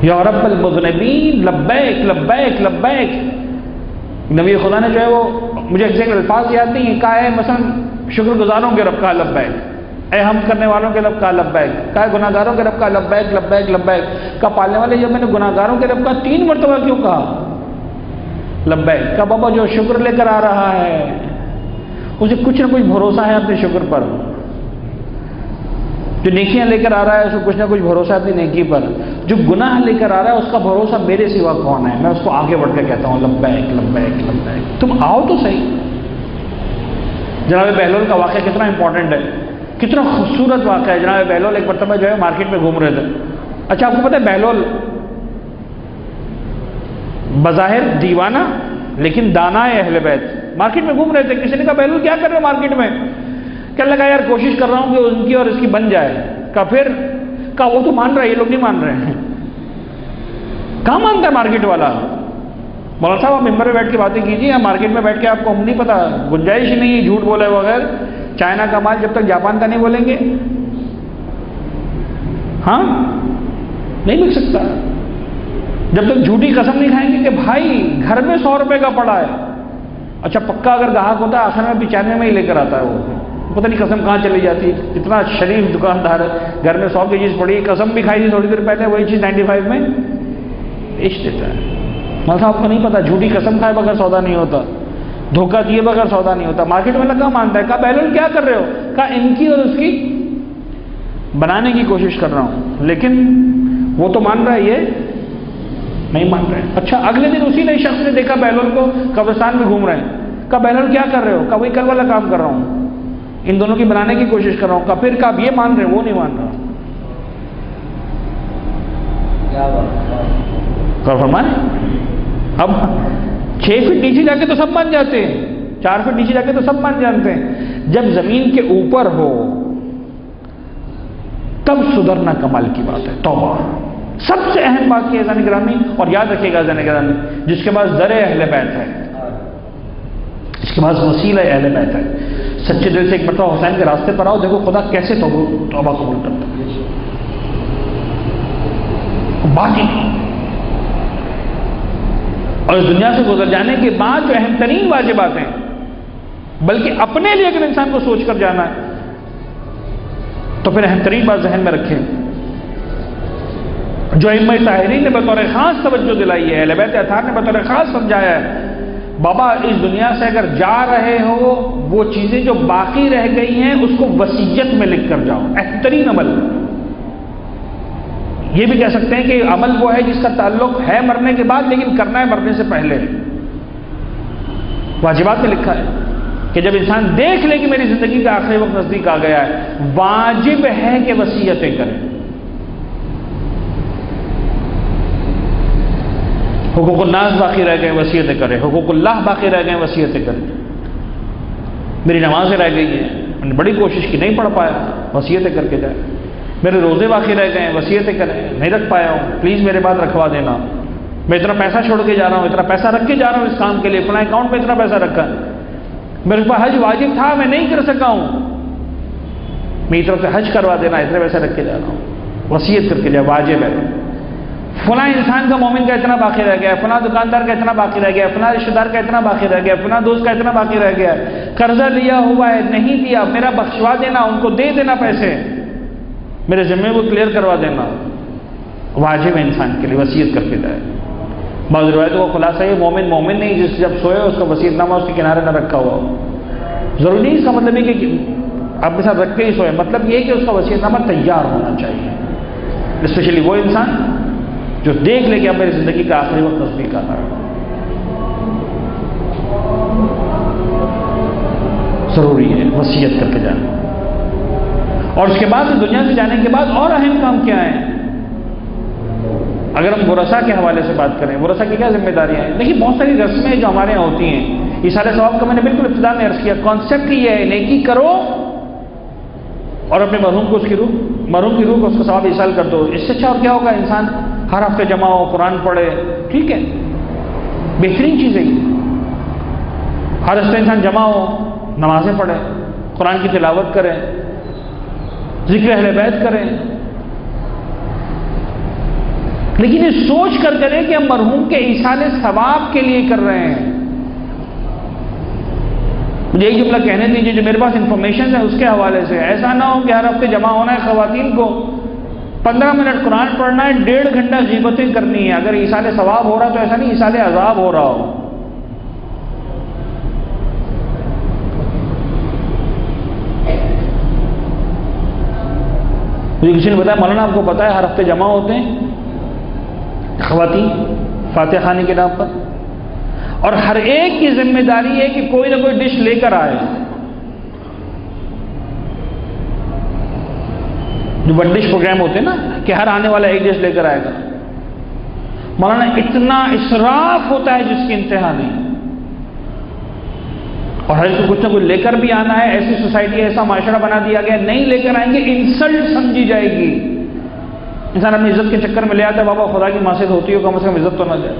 یا رب المذنبین لبیک لبیک لبیک. نبی خدا نے جو ہے وہ مجھے ایگزیکٹ الفاظ یاد نہیں, کہا ہے مثلا شکر گزاروں کے رب کا لبیک, اے ہم کرنے والوں کے رب کا لبیک, کہا ہے گناہ گاروں کے رب کا لبیک لبیک لبیک. کہا پالنے والے جب میں نے گناہ گاروں کے رب کا 3 مرتبہ کیوں کہا لبیک؟ کہا بابا جو شکر لے کر آ رہا ہے اسے کچھ نہ کچھ بھروسہ ہے اپنے شکر پر, جو نیکیاں لے کر آ رہا ہے اسے کچھ نہ کچھ بھروسہ ہے اپنی نیکی پر. جو گناہ لے کر آ رہا ہے اس کا بھروسہ میرے سوا کون ہے, میں اس کو آگے بڑھ کے کہتا ہوں لبیک لبیک لبیک. تم آؤ تو صحیح. جناب بہلول کا واقعہ کتنا امپورٹنٹ ہے, کتنا خوبصورت واقعہ ہے. جناب بہلول ایک مرتبہ جو ہے مارکیٹ میں گھوم رہے تھے. اچھا آپ کو پتہ ہے بہلول بظاہر دیوانہ لیکن دانا ہے اہل بیت. مارکیٹ میں گھوم رہے تھے, کسی نے کہا بہلول کیا کر رہے ہو مارکیٹ میں؟ کہنے لگا یار کوشش کر رہا ہوں کہ ان کی اور اس کی بن جائے. کہا پھر؟ کہا وہ تو مان رہا ہے, یہ لوگ نہیں مان رہے ہیں. کہاں مانتا ہے مارکیٹ والا؟ مولانا صاحب آپ ممبر میں بیٹھ کے باتیں کیجیے, مارکیٹ میں بیٹھ کے آپ کو ہم نہیں پتا, گنجائش ہی نہیں ہے جھوٹ بولے بغیر. چائنا کا مال جب تک جاپان کا نہیں بولیں گے ہاں نہیں بک سکتا. جب تک جھوٹی قسم نہیں کھائیں گے کہ بھائی گھر میں 100 روپے کا پڑا ہے. اچھا پکا اگر گاہک ہوتا ہے آخر میں 95 میں ہی لے کر آتا ہے, وہ پتہ نہیں قسم کہاں چلی جاتی. اتنا شریف دکاندار ہے, گھر میں 100 کی چیز پڑی, قسم بھی کھائی تھی تھوڑی دیر پہلے, وہی چیز 95 میں بیچ دیتا ہے. مولانا صاحب کو نہیں پتا جھوٹی قسم کھائے بغیر سودا نہیں ہوتا, دھوکہ دیے بغیر سودا نہیں ہوتا. مارکیٹ میں لگا مانتا ہے. کہا بہلول کیا کر رہے ہو؟ کہا ان کی اور اس کی بنانے کی کوشش کر رہا ہوں، لیکن وہ تو مان رہا ہے، یہ نہیں مان رہے. اچھا اگلے دن اسی نئے شخص نے دیکھا بہلول کو قبرستان میں گھوم رہے ہیں. کہا بہلول کیا کر رہے ہو؟ کہا وہی کل والا کام کر رہا ہوں، ان دونوں کی بنانے کی کوشش کر رہا ہوں. کہا پھر کہا یہ مان رہے، وہ نہیں مان رہا. فرمائیں اب 6 فٹ نیچے جا کے تو سب مان جاتے ہیں، 4 فٹ نیچے جا کے تو سب مان جانتے ہیں، جب زمین کے اوپر ہو تب سدھرنا کمال کی بات ہے. توبہ سب سے اہم بات کی اذان گرامی. اور یاد رکھیے گا اذان گرامی، جس کے پاس در اہل بیت ہے، جس کے پاس وسیلہ اہل بیت ہے، سچے دل سے ایک مرتبہ حسین کے راستے پر آؤ، دیکھو خدا کیسے توبہ قبول کرتا ہے. بات ہی نہیں. اور اس دنیا سے گزر جانے کے بعد جو اہم ترین واجبات ہیں، بلکہ اپنے لیے اگر انسان کو سوچ کر جانا ہے تو پھر اہم ترین بات ذہن میں رکھیں جو ائمہ طاہرین نے بطور خاص توجہ دلائی ہے، اہل بیت اطہار نے بطور خاص سمجھایا ہے. بابا اس دنیا سے اگر جا رہے ہو، وہ چیزیں جو باقی رہ گئی ہیں اس کو وصیت میں لکھ کر جاؤ. اہم ترین عمل، یہ بھی کہہ سکتے ہیں کہ عمل وہ ہے جس کا تعلق ہے مرنے کے بعد لیکن کرنا ہے مرنے سے پہلے. واجبات میں لکھا ہے کہ جب انسان دیکھ لے کہ میری زندگی کا آخری وقت نزدیک آ گیا ہے، واجب ہے کہ وصیتیں کریں. حقوق الناس باقی رہ گئے، وصیتیں کریں. حقوق اللہ باقی رہ گئے، وصیتیں کریں. میری نمازیں رہ گئی ہیں، میں نے بڑی کوشش کی نہیں پڑھ پایا، وصیتیں کر کے جائیں. میرے روزے باقی رہ گئے ہیں، وصیتیں کریں. نہیں رکھ پایا ہوں، پلیز میرے بعد رکھوا دینا. میں اتنا پیسہ چھوڑ کے جا رہا ہوں، اتنا پیسہ رکھ کے جا رہا ہوں اس کام کے لیے، فلاں اکاؤنٹ میں اتنا پیسہ رکھا ہے. میرے پاس حج واجب تھا، میں نہیں کر سکا ہوں، میری طرف سے حج کروا دینا، اتنے پیسے رکھ کے جا رہا ہوں. وصیت کر کے جا، واجب ہے. فلاں انسان کا، مومن کا اتنا باقی رہ گیا، فلاں دکاندار کا اتنا باقی رہ گیا، فلاں رشتہ دار کا اتنا باقی رہ گیا، فلاں دوست کا اتنا باقی رہ گیا، قرضہ لیا ہوا ہے نہیں دیا، میرا بخشوا دینا، ان کو دے دینا پیسے، میرے ذمے کو کلیئر کروا دینا. واجب ہے انسان کے لیے وصیت کر کے جائے. بعض روایتوں کا خلاصہ یہ مومن نہیں جس جب سوئے اس کا وصیت نامہ اس کے کنارے نہ رکھا ہوا ہو. ضروری نہیں اس کا مطلب یہ کہ آپ کے ساتھ رکھ کے ہی سوئے، مطلب یہ کہ اس کا وصیت نامہ تیار ہونا چاہیے. اسپیشلی وہ انسان جو دیکھ لے کہ اب میری زندگی کا آخری وقت نزدیک آ رہا ہے. ضروری ہے وصیت کر کے جانا. اور اس کے بعد دنیا سے جانے کے بعد اور اہم کام کیا ہے؟ اگر ہم ورثہ کے حوالے سے بات کریں، ورثہ کی کیا ذمہ داریاں ہیں؟ دیکھیے بہت ساری رسمیں جو ہمارے یہاں ہوتی ہیں، یہ سارے ثواب کا میں نے بالکل ابتدا میں عرض کیا، کانسیپٹ یہ ہے نیکی کرو اور اپنے مرحوم کو کی روح کو اس کا ثواب ایصال کر دو. اس سے اچھا اور کیا ہوگا؟ انسان ہر ہفتے جمع ہو، قرآن پڑھے، ٹھیک ہے، بہترین چیز ہے. ہر ہفتے انسان جمع ہو، نمازیں پڑھے، قرآن کی تلاوت کرے، ذکر اہل بیت کریں، لیکن یہ سوچ کر کریں کہ ہم مرحوم کے ایصال ثواب کے لیے کر رہے ہیں. مجھے ایک جملہ کہنے دیجیے جو میرے پاس انفارمیشن ہے اس کے حوالے سے. ایسا نہ ہو کہ ہر ہفتے جمع ہونا ہے خواتین کو، 15 منٹ قرآن پڑھنا ہے، 1.5 گھنٹہ غیبتیں کرنی ہے. اگر ایصال ثواب ہو رہا تو ایسا نہیں ایصال عذاب ہو رہا ہو. مجھے کسی نے بتایا مولانا آپ کو پتا ہے ہر ہفتے جمع ہوتے ہیں خواتین فاتحہ خانی کے نام پر، اور ہر ایک کی ذمہ داری ہے کہ کوئی نہ کوئی ڈش لے کر آئے. جو ون ڈش پروگرام ہوتے ہیں نا کہ ہر آنے والا ایک ڈش لے کر آئے گا. مولانا اتنا اسراف ہوتا ہے جس کی انتہا نہیں. اور ہر کو کچھ نہ کچھ لے کر بھی آنا ہے. ایسی سوسائٹی ایسا معاشرہ بنا دیا گیا، نہیں لے کر آئیں گے انسلٹ سمجھی جائے گی. انسان اپنی عزت کے چکر میں لے آتا ہے، بابا خدا کی معصیت ہوتی ہے کم از کم عزت تو نہ جائے.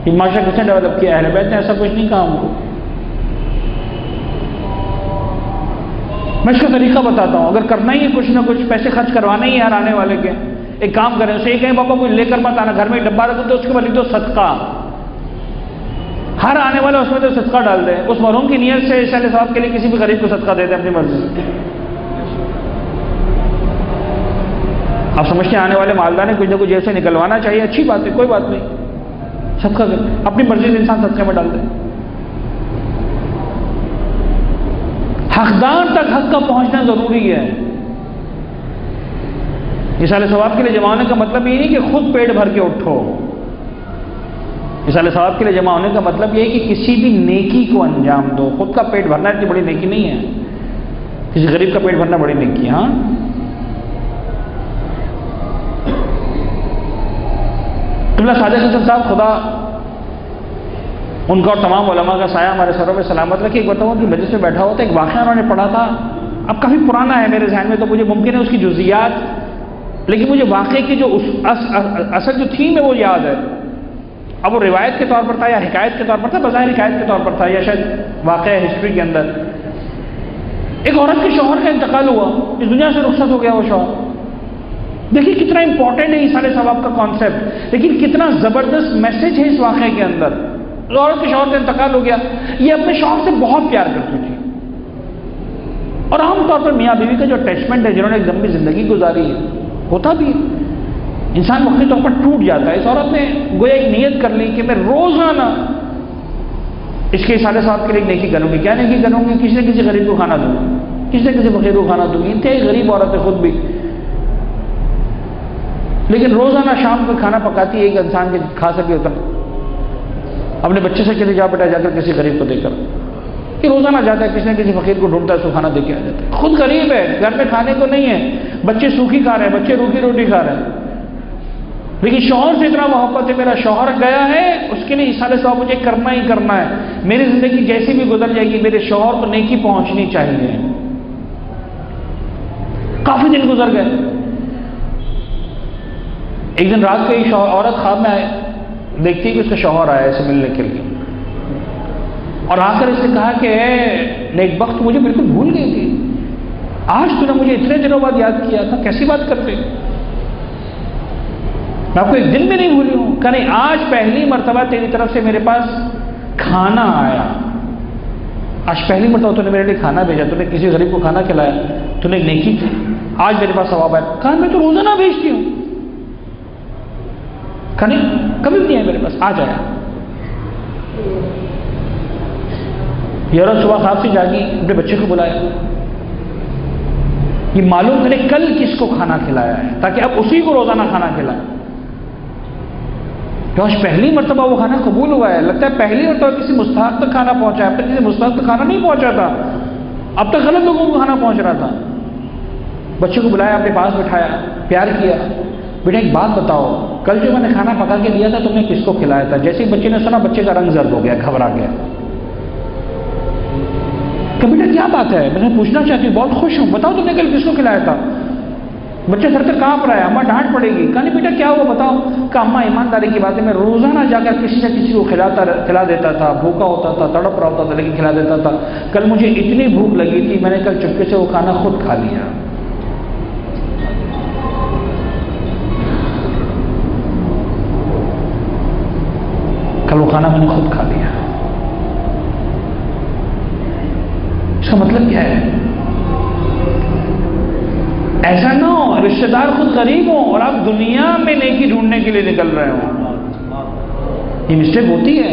یہ معاشرہ کس نے ڈیولپ کیا؟ اہل بیت نے ایسا کچھ نہیں کہا ہم کو. میں اس کا طریقہ بتاتا ہوں. اگر کرنا ہی ہے کچھ نہ کچھ، پیسے خرچ کروانا ہی ہے ہر آنے والے کے، ایک کام کریں، اسے یہ کہیں بابا کوئی لے کر مت آنا، گھر میں ایک ڈبہ رکھو تو اس کے بعد لکھ دو صدقہ. ہر آنے والا اس میں تو صدقہ ڈال دیں. اس مرحوم کی نیت سے ایصال ثواب کے لیے کسی بھی غریب کو صدقہ دے دیں اپنی مرضی سے. آپ سمجھتے ہیں آنے والے مالدار نے کچھ نہ کچھ جیسے نکلوانا چاہیے، اچھی بات ہے، کوئی بات نہیں، صدقہ کریں، اپنی مرضی سے انسان صدقے میں ڈال دے. حقدار تک حق کا پہنچنا ضروری ہے. ایصال ثواب کے لیے جمع ہونے کا مطلب یہ نہیں کہ خود پیٹ بھر کے اٹھو. ایصال ثواب کے لیے جمع ہونے کا مطلب یہ ہے کہ کسی بھی نیکی کو انجام دو. خود کا پیٹ بھرنا اتنی بڑی نیکی نہیں ہے. کسی غریب کا پیٹ بھرنا بڑی نیکی ہے. ہاں قبلہ صادق حسن صاحب خدا ان کا اور تمام علماء کا سایہ ہمارے سروں پہ سلامت رکھے. ایک بتاؤں کہ مجلس میں بیٹھا ہوا تھا, ایک واقعہ انہوں نے پڑھا تھا, اب کافی پرانا ہے میرے ذہن میں, تو مجھے ممکن ہے اس کی جزئیات, لیکن مجھے واقعے کی جو اصل جو تھیم ہے وہ یاد ہے. اب وہ روایت کے طور پر تھا یا حکایت کے طور پر تھا, بظاہر حکایت کے طور پر تھا یا شاید واقعہ ہسٹری کے اندر. ایک عورت کے شوہر کا انتقال ہوا, اس دنیا سے رخصت ہو گیا وہ شوہر. دیکھیے کتنا امپورٹنٹ ہے ایصال ثواب کا کانسیپٹ, لیکن کتنا زبردست میسج ہے اس واقعے کے اندر. عورت کے شوہر کا انتقال ہو گیا. یہ اپنے شوہر سے بہت پیار کرتی تھی, اور عام طور پر میاں بیوی کا جو اٹیچمنٹ ہے, جنہوں نے ایک لمبی زندگی گزاری ہے, ہوتا بھی ہے. انسان مختلف طور پر ٹوٹ جاتا ہے. اس عورت نے گویا ایک نیت کر لی کہ میں روزانہ اس کے ایصال ثواب کے لیے ایک نیکی کروں گی. کیا نیکی کروں گی؟ کسی نہ کسی غریب کو کھانا دوں گی, کسی نہ کسی فقیر کو کھانا دوں گی. انتہائی غریب عورت ہے خود بھی, لیکن روزانہ شام کو کھانا پکاتی ہے ایک انسان کے کھا سکے اتنا. اپنے بچے سے کہتے جا بیٹا جا کر کسی غریب کو دے کر. یہ روزانہ جاتا ہے کسی نہ کسی فقیر کو ڈھونڈتا ہے, اس کو کھانا دے کے آ جاتا ہے. خود غریب ہے, گھر میں کھانے کو نہیں ہے, بچے سوکھی کھا رہے ہیں, بچے روکھی روٹی کھا رہے ہیں, لیکن شوہر سے اتنا محبت ہے, میرا شوہر گیا ہے اس کے لیے ایصال ثواب مجھے کرنا ہی کرنا ہے. میری زندگی جیسی بھی گزر جائے گی, میرے شوہر کو نیکی پہنچنی چاہیے. کافی دن گزر گئے. ایک دن رات کو ایک عورت خواب میں دیکھتی کہ اس کا شوہر آیا اسے ملنے کے لیے, اور آ کر اس نے کہا کہ نیک بخت, مجھے بالکل بھول گئی تھی, آج تو نے مجھے اتنے دنوں بعد یاد کیا تھا, کیسی بات کرتے, میں آپ کو ایک دن بھی نہیں بھولی ہوں. کہ نہیں, آج پہلی مرتبہ تیری طرف سے میرے پاس کھانا آیا, آج پہلی مرتبہ تو نے میرے لیے کھانا بھیجا, تو نے کسی غریب کو کھانا کھلایا, تو نے ایک نیکی کی, آج میرے پاس ثواب ہے. کہا میں تو روزانہ بھیجتی ہوں. کہا نہیں, کبھی بھی نہیں ہے میرے پاس, آج آیا. یہ عورت صبح خواب سے جاگی, اپنے بچے کو بلایا, یہ معلوم کرے کل کس کو کھانا کھلایا ہے, تاکہ اب اسی کو روزانہ کھانا کھلائے. تو آج پہلی مرتبہ وہ کھانا قبول ہوا ہے. لگتا ہے پہلی مرتبہ کسی مستحق تک کھانا پہنچا ہے, اب تک کسی مستحق تک کھانا نہیں پہنچا تھا, اب تک غلط لوگوں کو کھانا پہنچ رہا تھا. بچے کو بلایا, اپنے پاس بٹھایا, پیار کیا, بیٹا ایک بات بتاؤ, کل جو میں نے کھانا پکا کے دیا تھا تم نے کس کو کھلایا تھا؟ جیسے ہی بچے نے سنا, بچے کا رنگ زرد ہو گیا, گھبرا گیا. کہ بیٹا کیا بات ہے, میں نے پوچھنا چاہتی ہوں, بہت خوش ہوں, بتاؤ تم نے کل کس کو کھلایا تھا؟ بچہ سر سے کانپ رہا ہے, اماں ڈانٹ پڑے گی. کہا نہیں بیٹا کیا ہوا بتاؤ. کہ اماں ایمانداری کی بات ہے, میں روزانہ جا کر کسی نہ کسی کو کھلا دیتا تھا, بھوکا ہوتا تھا, تڑپ رہا ہوتا تھا, لیکن کھلا دیتا تھا. کل مجھے اتنی بھوک لگی تھی, میں نے کل چپکے سے وہ کھانا خود کھا لیا. کل وہ کھانا میں نے خود کھا لیا. اس کا مطلب کیا ہے؟ ایسا نہ ہو رشتہ دار خود غریب ہوں اور آپ دنیا میں نیکی ڈھونڈنے کے لیے نکل رہے ہوں. یہ مسٹیک ہوتی ہے.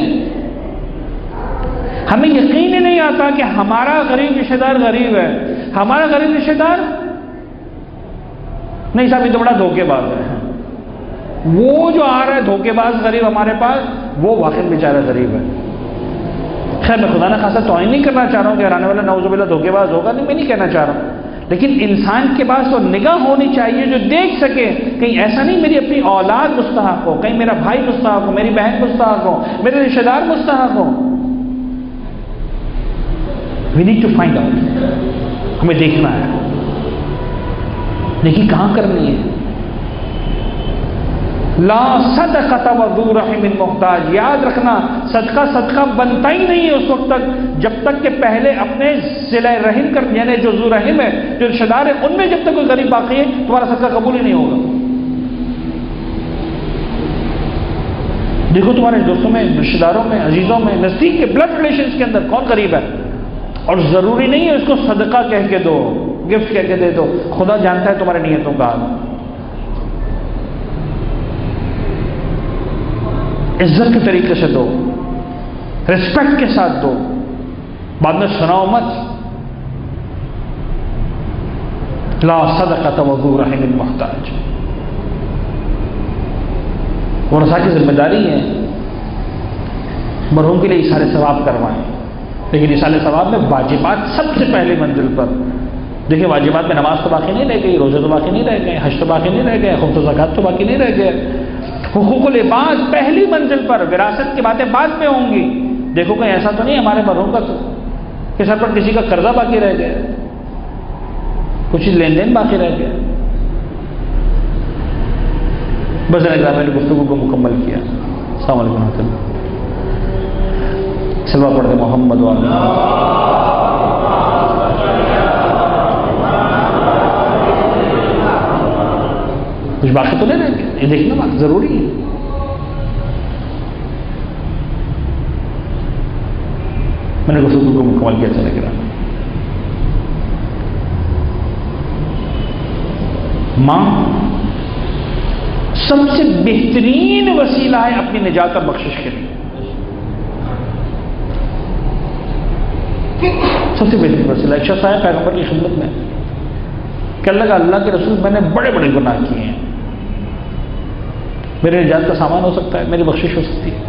ہمیں یقین ہی نہیں آتا کہ ہمارا غریب رشتہ دار غریب ہے. ہمارا غریب رشتہ دار نہیں صاحب, یہ تو بڑا دھوکے باز ہے. وہ جو آ رہا ہے دھوکے باز غریب ہمارے پاس, وہ واقعی بیچارہ غریب ہے. خیر میں خدا نہ خاصا توہین نہیں کرنا چاہ رہا ہوں کہ آنے والا نعوذ باللہ دھوکے باز ہوگا, نہیں, میں نہیں کہنا چاہ رہا ہوں. لیکن انسان کے پاس وہ نگاہ ہونی چاہیے جو دیکھ سکے کہیں ایسا نہیں میری اپنی اولاد مستحق ہو, کہیں میرا بھائی مستحق ہو, میری بہن مستحق ہو, میرے رشتہ دار مستحق ہو. We need to find out. ہمیں دیکھنا ہے لیکن کہاں کرنی ہے. لا صدقۃ وذو رحم محتاج. یاد رکھنا, صدقہ بنتا ہی نہیں ہے اس وقت تک جب تک کہ پہلے اپنے صلہ رحم کر, یعنی جو ذو رحم ہے, جو رشتہ دار ہے, ان میں جب تک کوئی غریب باقی ہے تمہارا صدقہ قبول ہی نہیں ہوگا. دیکھو تمہارے دوستوں میں, رشتہ داروں میں, عزیزوں میں, نزدیک کے بلڈ ریلیشنز کے اندر کون غریب ہے, اور ضروری نہیں ہے اس کو صدقہ کہہ کے دو, گفٹ کہہ کے دے دو. خدا جانتا ہے تمہاری نیتوں کا حال. عزت کے طریقے سے دو, ریسپیکٹ کے ساتھ دو, بعد میں سناؤ مت. لا صدقۃ وذو رحم محتاج. ورثہ کی ذمہ داری ہے مرحوم کے لیے ایثار ثواب کروائیں، لیکن ایثار ثواب میں واجبات سب سے پہلی منزل پر۔ دیکھیں واجبات میں نماز تو باقی نہیں رہ گئی، روزے تو باقی نہیں رہ گئے، حج تو باقی نہیں رہ گئے، خمس و زکوٰۃ تو باقی نہیں رہ گئے۔ حقوق العباد پہلی منزل پر، وراثت کی باتیں بعد میں ہوں گی۔ دیکھو کہیں ایسا تو نہیں ہمارے مرحوم کا کہ سر پر کسی کا قرضہ باقی رہ گیا، کچھ لین دین باقی رہ گیا۔ بس اگر میں نے گفتگو کو مکمل کیا۔ السلام علیکم ورحمۃ اللہ۔ صلوات پڑھتے محمد وعلی کچھ باقی تو نہیں رہ گیا، یہ دیکھنا بات ضروری ہے۔ میں نے گفتگو کو مکمل کیا، چلے گا۔ ماں سب سے بہترین وسیلہ ہے اپنی نجات اور بخشش کے لیے، سب سے بہترین وسیلہ۔ ایک شخص آیا پیغمبر کی خدمت میں، کہنے لگا اللہ کے رسول میں نے بڑے بڑے گناہ کیے ہیں، میرے نجات کا سامان ہو سکتا ہے، میری بخشش ہو سکتی ہے؟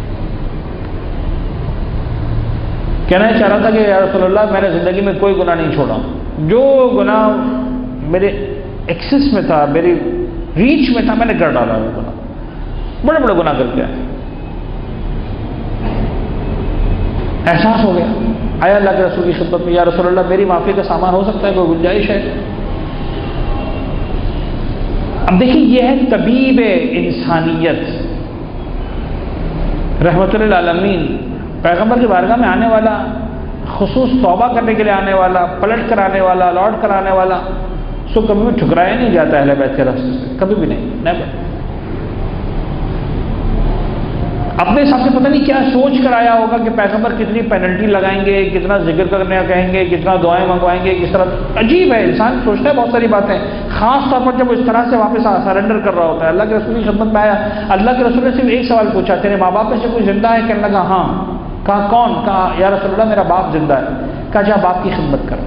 کہنا چاہ رہا تھا کہ یا رسول اللہ میں نے زندگی میں کوئی گناہ نہیں چھوڑا، جو گناہ میرے ایکسس میں تھا، میری ریچ میں تھا، میں نے کر ڈالا وہ گناہ، بڑے بڑے گناہ کر کے آئے۔ احساس ہو گیا، آیا اللہ کے رسول کی خدمت میں، یا رسول اللہ میری معافی کا سامان ہو سکتا ہے، کوئی گنجائش ہے؟ اب دیکھیں یہ ہے طبیب انسانیت، رحمت للعالمین، پیغمبر کی بارگاہ میں آنے والا، خصوص توبہ کرنے کے لیے آنے والا، پلٹ کر آنے والا، لوٹ کر آنے والا، اس کو کبھی بھی ٹھکرایا نہیں جاتا اہل بیت کے راستے سے، کبھی بھی نہیں، نیور۔ اپنے حساب سے پتہ نہیں کیا سوچ کر آیا ہوگا کہ پیغمبر کتنی پینلٹی لگائیں گے، کتنا ذکر کرنے کا کہیں گے، کتنا دعائیں منگوائیں گے، کس طرح۔ عجیب ہے، انسان سوچتا ہے بہت ساری باتیں، خاص طور پر جب وہ اس طرح سے واپس سرنڈر کر رہا ہوتا ہے۔ اللہ کے رسول کی خدمت میں آیا، اللہ کے رسول نے صرف ایک سوال پوچھا، تیرے ماں باپ میں سے کوئی زندہ ہے؟ کہنے لگا ہاں۔ کہا کون؟ کہا یا رسول اللہ میرا باپ زندہ ہے۔ کہا جا باپ کی خدمت کر،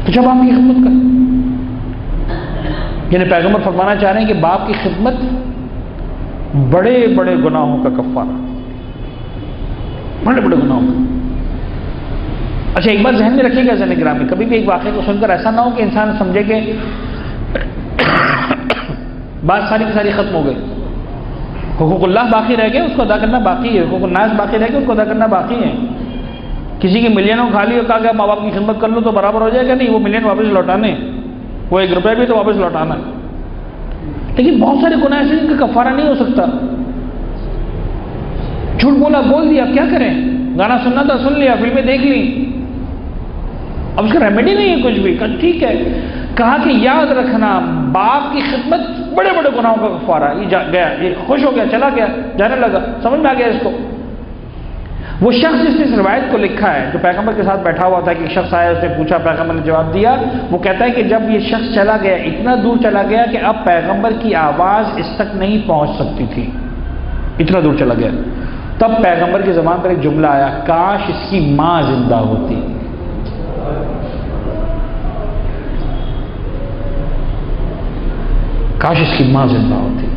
تو جب باپ کی خدمت کر، یعنی پیغمبر فرمانا چاہ رہے ہیں کہ باپ کی خدمت بڑے بڑے گناہوں کا کفارہ، بڑے بڑے گناہوں کا۔ اچھا ایک بات ذہن میں رکھیے گا ذہن گرامی، کبھی بھی ایک واقعے کو سن کر ایسا نہ ہو کہ انسان سمجھے کہ بات ساری کی ساری ختم ہو گئی، حقوق اللہ باقی رہ گئے، اس کو ادا کرنا باقی ہے، حقوق الناس باقی رہ گئے، اس کو ادا کرنا باقی ہے۔ کسی کی ملینوں کھا لی اور کہا کہ ماں باپ کی خدمت کر لو تو برابر ہو جائے گا؟ نہیں، وہ ملین واپس لوٹانے، وہ 1 روپے بھی تو واپس لوٹانا۔ لیکن بہت سارے گناہ ایسے جن کا کفارہ نہیں ہو سکتا۔ جھوٹ بولا، بول دیا، کیا کریں؟ گانا سننا تھا سن لیا، فلمیں دیکھ لی، اب اس کا ریمیڈی نہیں ہے کچھ بھی۔ کہا ٹھیک ہے، کہا کہ یاد رکھنا باپ کی خدمت بڑے بڑے گناہوں کا کفارہ۔ یہ گیا، یہ خوش ہو گیا، چلا گیا، جانے لگا، سمجھ میں آ گیا اس کو۔ وہ شخص جس نے اس روایت کو لکھا ہے، جو پیغمبر کے ساتھ بیٹھا ہوا تھا، کہ ایک شخص آیا، اس نے پوچھا، پیغمبر نے جواب دیا۔ وہ کہتا ہے کہ جب یہ شخص چلا گیا، اتنا دور چلا گیا کہ اب پیغمبر کی آواز اس تک نہیں پہنچ سکتی تھی، اتنا دور چلا گیا۔ تب پیغمبر کی زبان پر ایک جملہ آیا، کاش اس کی ماں زندہ ہوتی۔ کاش اس کی ماں زندہ ہوتی۔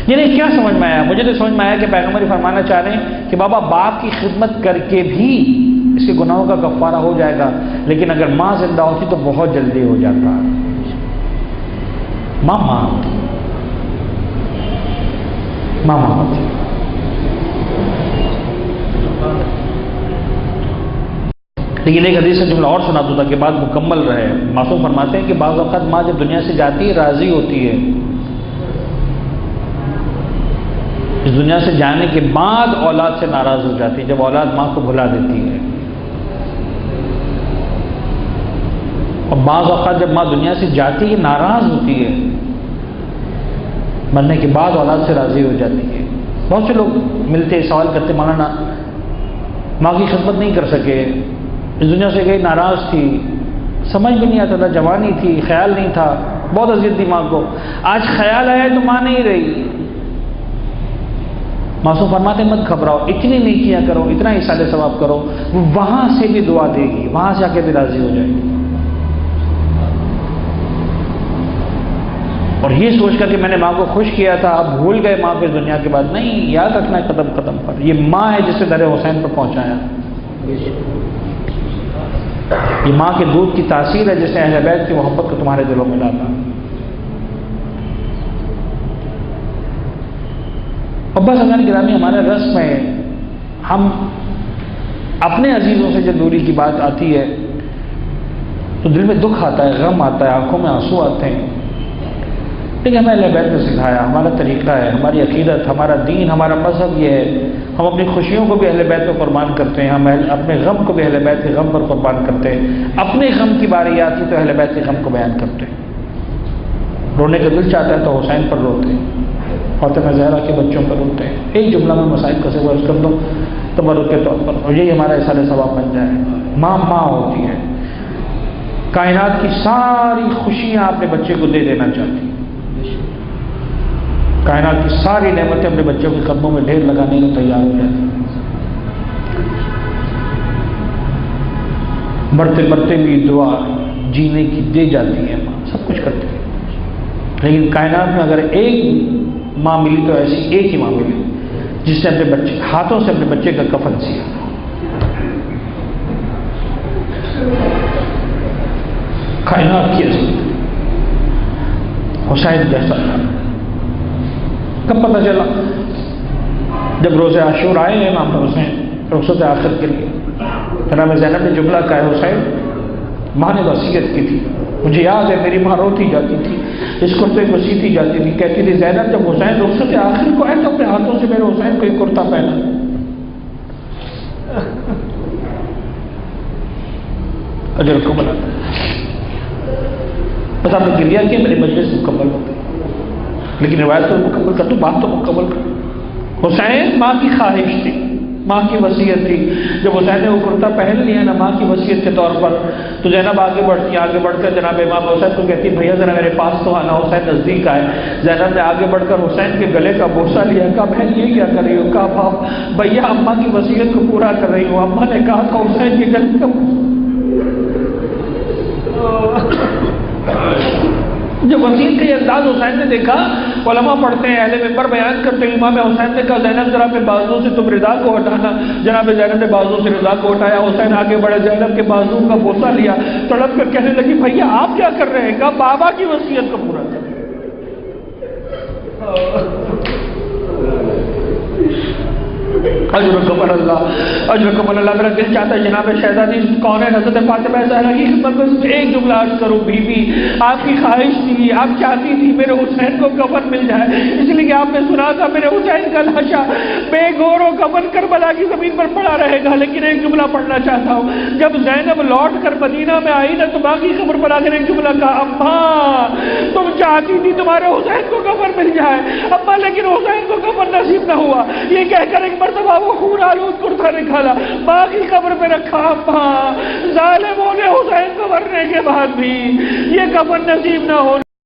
یعنی کیا سمجھ میں آیا؟ مجھے تو سمجھ میں آیا کہ پیغمبر فرمانا چاہ رہے ہیں کہ بابا باپ کی خدمت کر کے بھی اس کے گناہوں کا کفارہ ہو جائے گا، لیکن اگر ماں زندہ ہوتی تو بہت جلدی ہو جاتا۔ ماں ہوتی، ماں ہوتی۔ لیکن ایک حدیث سے جملہ اور سنا دوں تاکہ بات مکمل رہے۔ معصوم فرماتے ہیں کہ بعض اوقات ماں جب دنیا سے جاتی ہے راضی ہوتی ہے، اس دنیا سے جانے کے بعد اولاد سے ناراض ہو جاتی ہے، جب اولاد ماں کو بھلا دیتی ہے۔ اور بعض اوقات جب ماں دنیا سے جاتی ہے ناراض ہوتی ہے، مرنے کے بعد اولاد سے راضی ہو جاتی ہے۔ بہت سے لوگ ملتے سوال کرتے، مولانا ماں کی خدمت نہیں کر سکے، اس دنیا سے گئی، ناراض تھی، سمجھ بھی نہیں آتا تھا، جوانی تھی، خیال نہیں تھا، بہت اذیت دی ماں کو، آج خیال آیا تو ماں نہیں رہی۔ معصوم فرماتے مت گھبراؤ، اتنی نیکیاں کرو، اتنا احسان ثواب کرو، وہاں سے بھی دعا دے گی، وہاں سے آ کے بھی راضی ہو جائے گی۔ اور یہ سوچ کر کہ میں نے ماں کو خوش کیا تھا، اب بھول گئے ماں کو اس دنیا کے بعد، نہیں، یاد رکھنا ہے قدم قدم پر یہ ماں ہے جس سے در حسین پر پہنچایا، یہ ماں کے دودھ کی تاثیر ہے جس نے اہل بیت کی محبت کو تمہارے دلوں میں ڈالا۔ ابا سمجھان گرامی، ہمارے رسم ہے، ہم اپنے عزیزوں سے جب دوری کی بات آتی ہے تو دل میں دکھ آتا ہے، غم آتا ہے، آنکھوں میں آنسو آتے ہیں، لیکن ہمیں اہل بیت نے سکھایا، ہمارا طریقہ ہے، ہماری عقیدت، ہمارا دین، ہمارا مذہب یہ ہے، ہم اپنی خوشیوں کو بھی اہل بیت پر قربان کرتے ہیں، ہم اپنے غم کو بھی اہل بیت کے غم پر قربان کرتے ہیں، اپنے غم کی باری آتی تو اہل بیت کے غم کو بیان کرتے ہیں، رونے کا دل چاہتا ہے تو حسین پر روتے ہیں، فاطمہ زہرا کے بچوں پر روتے ہیں۔ ایک جملہ میں مسائل کا سے عرض کر دوں تبرک کے طور پر، اور یہی ہمارا احسان ثواب بن جائے، ماں ماں ہوتی ہے، کائنات کی ساری خوشیاں اپنے بچے کو دے دینا چاہتی ہے، کائنات کی ساری نعمتیں اپنے بچوں کے قدموں میں ڈھیر لگانے کو تیار ہو جاتی ہیں، مرتے مرتے بھی دعا جینے کی دے جاتی ہے ماں، سب کچھ کرتی ہے، لیکن کائنات میں اگر ایک ماں ملی تو ایسی ایک ہی ماں ملی جس نے اپنے بچے ہاتھوں سے اپنے بچے کا کفن سیا۔ کائنات کی عظمت حسین جیسا تھا۔ کب پتہ چلا؟ جب روزے عاشور آئے ہیں امام حسین رخصت آخر کے لیے، جناب زینب نے جملہ کہا ہے، حسین ماں نے وصیت کی تھی، مجھے یاد ہے میری ماں روتی جاتی تھی، اس کرتے کو سیتی جاتی تھی، کہتی تھی زینب جب حسین رخصت آخر کو آئے تو اپنے ہاتھوں سے میرے حسین کو ایک کرتا پہنا۔ اجر کو بنا بس آپ نے گریا کیا میرے مجلس مکمل ہو گئی، لیکن روایت تو مکمل کر دو، بات تو مکمل کر۔ حسین ماں کی خواہش تھی، ماں کی وصیت تھی، جب حسین نے وہ کرتا پہن لیا نا ماں کی وصیت کے طور پر، تو زینب آگے بڑھتی، آگے بڑھ کر جناب امام حسین کو کہتی بھیا ذرا میرے پاس تو آنا، حسین نزدیک آئے۔ زینب نے آگے بڑھ کر حسین کے گلے کا بوسہ لیا، کہا بہن یہ کیا کر رہی ہو؟ کہا باپ بھیا اماں کی وصیت کو پورا کر رہی ہوں، اماں نے کہا تھا حسین کے گلے کا جب وسیع کا یہ انداز حسین نے دیکھا، علماء پڑھتے ہیں، اہل منبر بیان کرتے ہیں، امام حسین نے کہا زینب ذرا اپنے بازو سے تم رضا کو ہٹانا، جناب زینب نے بازو سے رضا کو ہٹایا، حسین آگے بڑھے، زینب کے بازو کا بوسہ لیا، تڑپ کر کہنے لگی بھیا آپ کیا کر رہے ہیں؟ کہا بابا کی وصیت کو پورا کر۔ اجرکم اللہ، اجرکم اللہ۔ میرا دل چاہتا ہے جناب شہزادی کون ہے حضرت فاطمہ زہرا کی خدمت میں ایک جملہ عرض کروں، بی بی آپ کی خواہش تھی، آپ چاہتی تھی میرے حسین کو کفن مل جائے، اس لیے کہ آپ نے سنا تھا میرے حسین کا لاشا بے گور و کفن کربلا کی زمین پر پڑا رہے گا، لیکن ایک جملہ پڑھنا چاہتا ہوں، جب زینب لوٹ کر مدینہ میں آئی نا تو ماں کی قبر پر آ کر ایک جملہ کہا اماں تم چاہتی تھی تمہارے حسین کو کفن مل جائے اماں، لیکن حسین کو کفن نصیب نہ ہوا، یہ کہہ کر ایک مرتبہ وہ خون آلود کرتا نکالا، ماں کی قبر پہ رکھا، اماں ظالموں نے حسین کو مرنے کے بعد بھی یہ کفن نصیب نہ ہونے